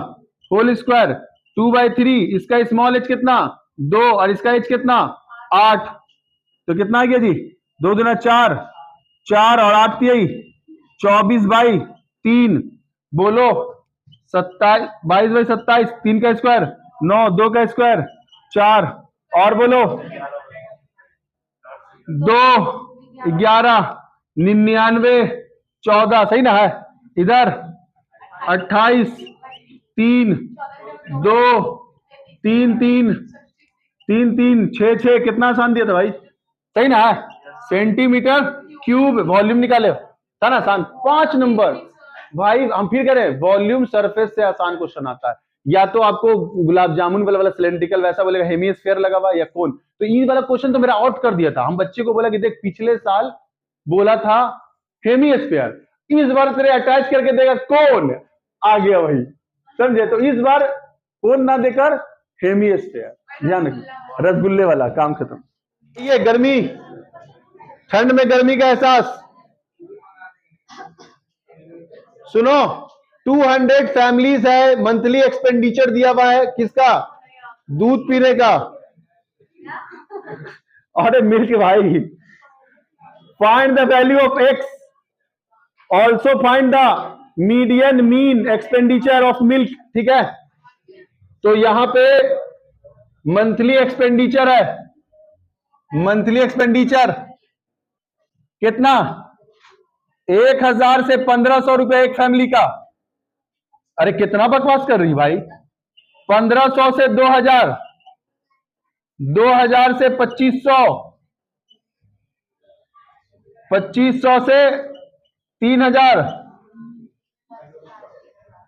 होल स्क्वायर, 2/3, इसका स्मॉल एच कितना 2 और इसका एच कितना 8, तो कितना आ गया जी, 2 दूना 4, 4 और 8 यही 24/3, बोलो 22/27, 3 का स्क्वायर 9, 2 का स्क्वायर 4, और बोलो 2, 11, 99, 14, सही ना है, इधर 28, 3, 2, 3, 3, 3, 3, 6, 6, कितना आसान दिया था भाई, सही ना है, सेंटीमीटर क्यूब वॉल्यूम निकाले, था ना आसान, 5 नंबर भाई। हम फिर करें, वॉल्यूम सरफेस से आसान क्वेश्चन आता है, या तो आपको गुलाब जामुन वाला सिलेंड्रिकल वैसा बोलेगा, हेमिस्फीयर लगा हुआ, या कोन। तो ये वाला क्वेश्चन तो मेरा आउट कर दिया था। हम बच्चे को बोला कि देख पिछले साल बोला था हेमिस्फीयर, इस बार तेरे अटैच करके देगा कोन, आ गया वही, समझे। तो इस बार कोन ना देकर हेमिस्फीयर, ध्यान रखिए, रसगुल्ले वाला काम खत्म। ये गर्मी, ठंड में गर्मी का एहसास। सुनो, 200 फैमिलीज है, मंथली एक्सपेंडिचर दिया हुआ है किसका, दूध पीने का। अरे मिल्क भाई, find the value of x, also find the median mean expenditure of milk, ठीक है। तो यहां पे मंथली एक्सपेंडिचर है, मंथली एक्सपेंडिचर कितना, 1000 से 1500 रुपए एक फैमिली का। अरे कितना बकवास कर रही भाई, 1500 से 2000, 2000 से 2500, 2500 से 3000,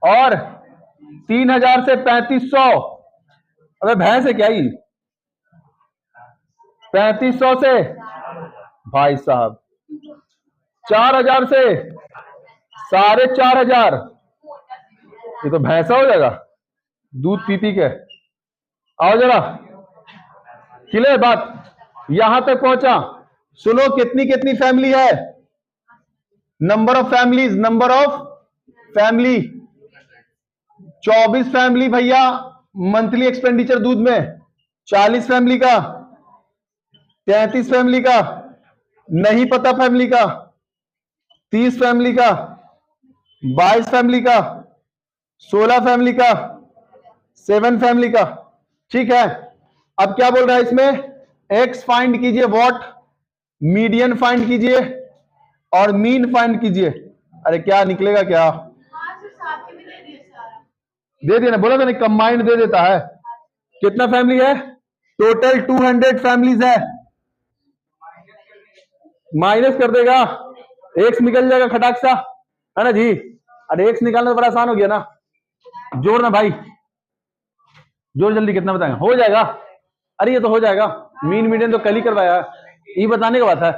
और 3000 से 3500। अबे भैंस है क्या ही, 3500 से भाई साहब 4000 से 4500, ये तो भैंसा हो जाएगा दूध पी पी के। आओ जरा, क्लियर बात, यहां तक पहुंचा। सुनो कितनी कितनी फैमिली है, number of families, number of family 24 family भैया, मंथली एक्सपेंडिचर दूध में 40 फैमिली का, 33 फैमिली का, नहीं पता फैमिली का, 30 फैमिली का, 22 फैमिली का, 16 फैमिली का, 7 फैमिली का, ठीक है। अब क्या बोल रहा है इसमें, एक्स फाइंड कीजिए, व्हाट, मीडियन फाइंड कीजिए और मीन फाइंड कीजिए। अरे क्या निकलेगा क्या, दे दिया ना, बोला था नहीं कंबाइंड दे देता है। कितना फैमिली है, टोटल 200 फैमिलीज है, माइनस कर देगा, एक्स निकल जाएगा खटाक सा, है ना जी। अरे एक्स निकालना तो बड़ा आसान हो गया ना, जोड़ ना भाई, जोड़ जल्दी, कितना बताएंगे, हो जाएगा। अरे ये तो हो जाएगा, मीन मीडियन तो कल ही करवाया, ये बताने का बात है।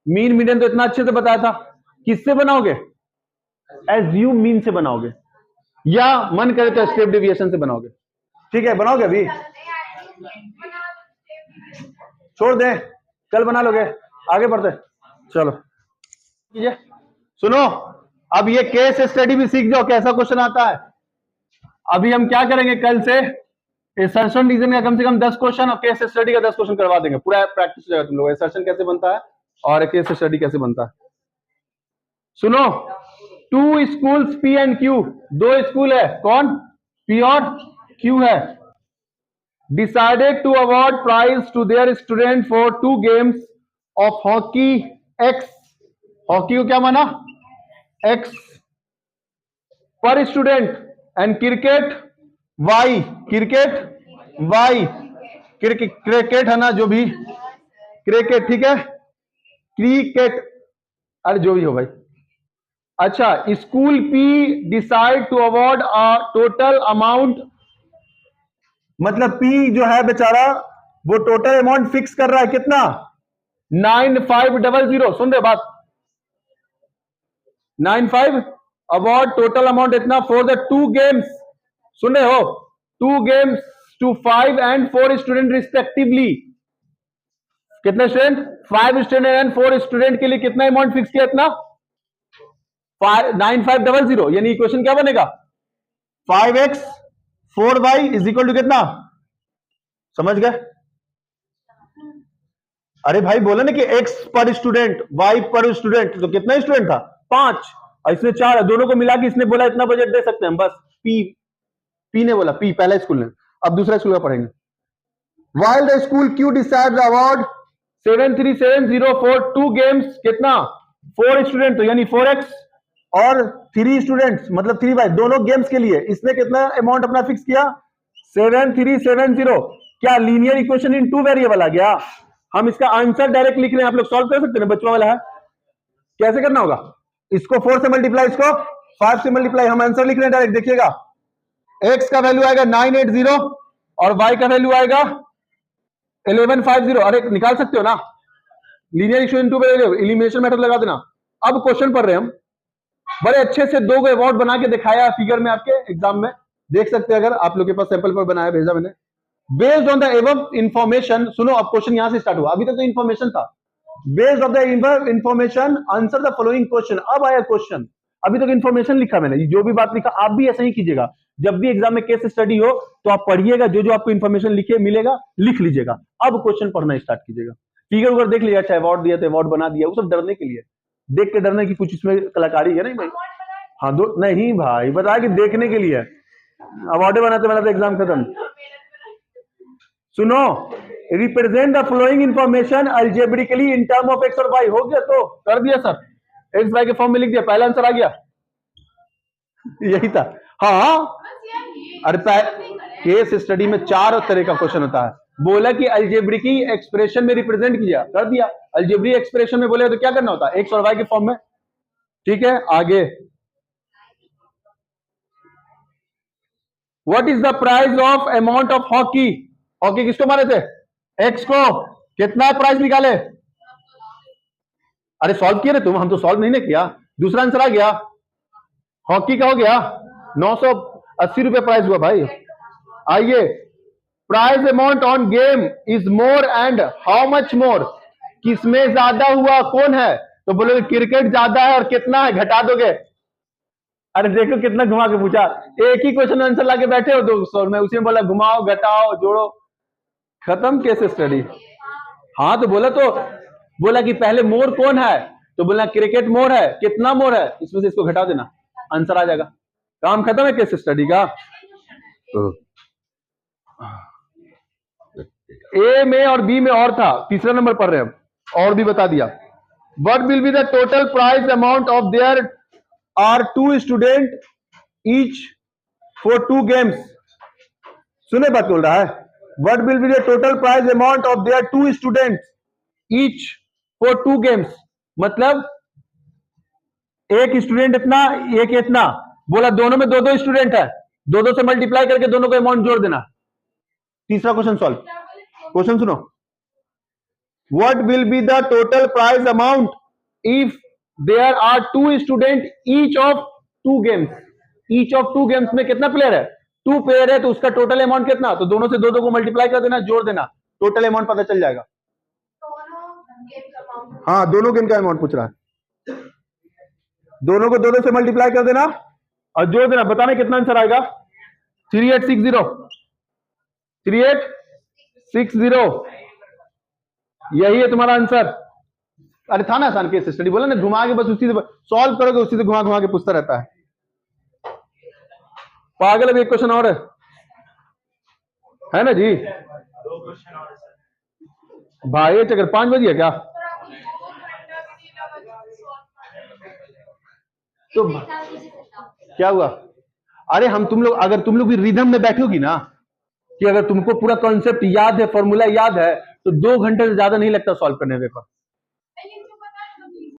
मीन मीडियन तो इतना अच्छे से बताया था। किससे बनाओगे, एज्यूम मीन से बनाओगे, या मन करे तो स्टेप डेविएशन से बनाओगे, ठीक है। बनाओगे अभी, छोड़ दें, कल बना लोगे, आगे बढ़ते चलो। सुनो, अब ये केस स्टडी भी सीख जाओ, कैसा क्वेश्चन आता है। अभी हम क्या करेंगे, कल से एसर्शन रीजन का कम से कम 10 क्वेश्चन और केस स्टडी का 10 क्वेश्चन करवा देंगे, पूरा प्रैक्टिस हो जाएगा तुम लोग, एसर्शन कैसे बनता है और केस स्टडी कैसे बनता है। सुनो, 2 schools P and Q, 2 school है, कौन, पी और क्यू है, decided to award prize to their student for 2 games of hockey X, hockey को क्या माना, एक्स पर student, and cricket Y, cricket Y, cricket है ना, जो भी क्रिकेट, ठीक है, क्रिकेट, अरे जो भी हो भाई। अच्छा, school P decide to award a total amount, मतलब पी जो है बेचारा वो टोटल अमाउंट फिक्स कर रहा है, कितना, 9500, सुन रहे बात, 95 अवार्ड टोटल अमाउंट इतना फॉर द 2 गेम्स, सुन रहे हो, 2 games to 5 and 4 student respectively. कितने स्टूडेंट, 5 स्टूडेंट एंड 4 स्टूडेंट के लिए कितना अमाउंट फिक्स किया, इतना 9500, यानी इक्वेशन क्या बनेगा, 5x 4y is equal to कितना, समझ गए। अरे भाई बोला ना कि x पर स्टूडेंट, y पर स्टूडेंट, तो कितना स्टूडेंट था, 5, और इसने 4, दोनों को मिला के इसने बोला इतना बजट दे सकते हैं हम, बस पी ने बोला, पी पहला स्कूल ने, अब दूसरा स्कूल का पढ़ेंगे। While the school Q decides the award 73704 for 2 games, कितना, 4 स्टूडेंट, तो यानी 4x और 3 स्टूडेंट्स, मतलब 3y, दोनों गेम्स के लिए इसने कितना अमाउंट अपना फिक्स किया, 7370। क्या लीनियर इक्वेशन इन 2 वेरिएबल आ गया। हम इसका आंसर डायरेक्ट लिख रहे हैं, आप लोग सॉल्व कर सकते हैं, बच्चों वाला है। कैसे करना होगा, इसको 4 से मल्टीप्लाई, इसको 5 से मल्टीप्लाई, हम आंसर लिख रहे हैं डायरेक्ट, देखिएगा x का वैल्यू आएगा 980 और y का वैल्यू आएगा 1150। अरे निकाल सकते हो ना, लीनियर इक्वेशन टू पे एलिमिनेशन मेथड लगा देना। अब क्वेश्चन पढ़ रहे हैं हम, बड़े अच्छे से 2 अवार्ड बना के दिखाया फिगर में, आपके एग्जाम में देख सकते हैं, अगर आप लोग के पास सैंपल पर बनाया भेजा मैंने। Based on the above information, सुनो अब क्वेश्चन यहां से स्टार्ट हुआ, अभी तक तो इंफॉर्मेशन था। Based on the above information answer the following question. अब आया क्वेश्चन, अभी तक इंफॉर्मेशन लिखा मैंने, जो भी बात लिखा आप भी ऐसा ही कीजिएगा। जब भी एग्जाम में केस स्टडी हो तो आप पढ़िएगा, जो जो आपको इंफॉर्मेशन लिखे मिलेगा लिख लीजिएगा। अब क्वेश्चन पढ़ना स्टार्ट कीजिएगा। फिगर उगर देख लिया, अच्छा अवार्ड दिया तो अवार्ड बना दिया, वो सब डरने के लिए, देख के डरने की कुछ इसमें कलाकारी है नहीं भाई। हाँ दो नहीं भाई, बताया कि देखने के लिए अवार्ड बनाते बनाते एग्जाम खत्म। सुनो, represent the flowing information algebraically in term of x और वाई। हो गया तो कर दिया सर, एक्स वाई के फॉर्म में लिख दिया, पहला आंसर आ गया, यही था। हाँ अरे केस स्टडी में 4 तरह का क्वेश्चन होता है। बोला कि अल्जेब्रिकी एक्सप्रेशन में रिप्रेजेंट किया, कर दिया। अल्जेब्रिक एक्सप्रेशन में बोले तो क्या करना होता है, एक्स और वाई के फॉर्म में। ठीक है आगे, what is the price of amount of hockey. Hockey किसको मारे थे, एक्स को, कितना प्राइस निकाले। अरे सॉल्व किए रे तुम, हम तो सॉल्व नहीं किया। दूसरा आंसर आ गया, हॉकी का हो गया 980 रुपए प्राइस हुआ भाई। आइए, price amount on game is more and how much more, किसमें ज्यादा हुआ, कौन है, तो बोलोगे क्रिकेट ज्यादा है, और कितना है घटा दोगे। अरे देखो कितना घुमा के पूछा, एक ही क्वेश्चन आंसर लाके बैठे हो 200 में, उसी में बोला घुमाओ घटाओ जोड़ो, खत्म केस स्टडी। हाँ तो बोला कि पहले मोर कौन है, तो बोला क्रिकेट मोर है, कितना मोर है, इसमें से इसको घटा देना, आंसर आ जाएगा, काम खत्म है केस स्टडी का। ए में और बी में और था, तीसरा नंबर पढ़ रहे हैं हम, और भी बता दिया। What will be the total price amount of there are 2 student each for 2 games. सुने बात बोल रहा है, what will be the total price amount of their 2 student each for 2 games, मतलब एक स्टूडेंट इतना एक इतना, बोला दोनों में 2-2 स्टूडेंट है, 2-2 से मल्टीप्लाई करके दोनों को अमाउंट जोड़ देना। तीसरा क्वेश्चन सॉल्व, क्वेश्चन सुनो, what will be the total price amount if there are 2 student each of 2 games. Each of 2 games में कितना प्लेयर है, 2 प्लेयर है, तो उसका टोटल अमाउंट कितना, तो दोनों से 2-2 को मल्टीप्लाई कर देना, जोड़ देना, टोटल अमाउंट पता चल जाएगा। हाँ दोनों गेम का अमाउंट पूछ रहा है, दोनों को 2-2 से मल्टीप्लाई कर देना और जोड़ देना, बताना कितना आंसर आएगा। 3860, 3860, यही है तुम्हारा आंसर। अरे था ना आसान केस स्टडी, बोला ना घुमा के, बस उसी से सॉल्व करोगे, उसी से घुमा घुमा के पूछता रहता है पागल। अभी एक क्वेश्चन और है ना जी, 2 क्वेश्चन और सर। भाई चक्कर 5 बजे क्या, तो क्या हुआ। अरे हम तुम लोग, अगर तुम लोग भी रिदम में बैठोगी ना, कि अगर तुमको पूरा कॉन्सेप्ट याद है, फॉर्मूला याद है, तो 2 घंटे से ज्यादा नहीं लगता सॉल्व करने में पेपर।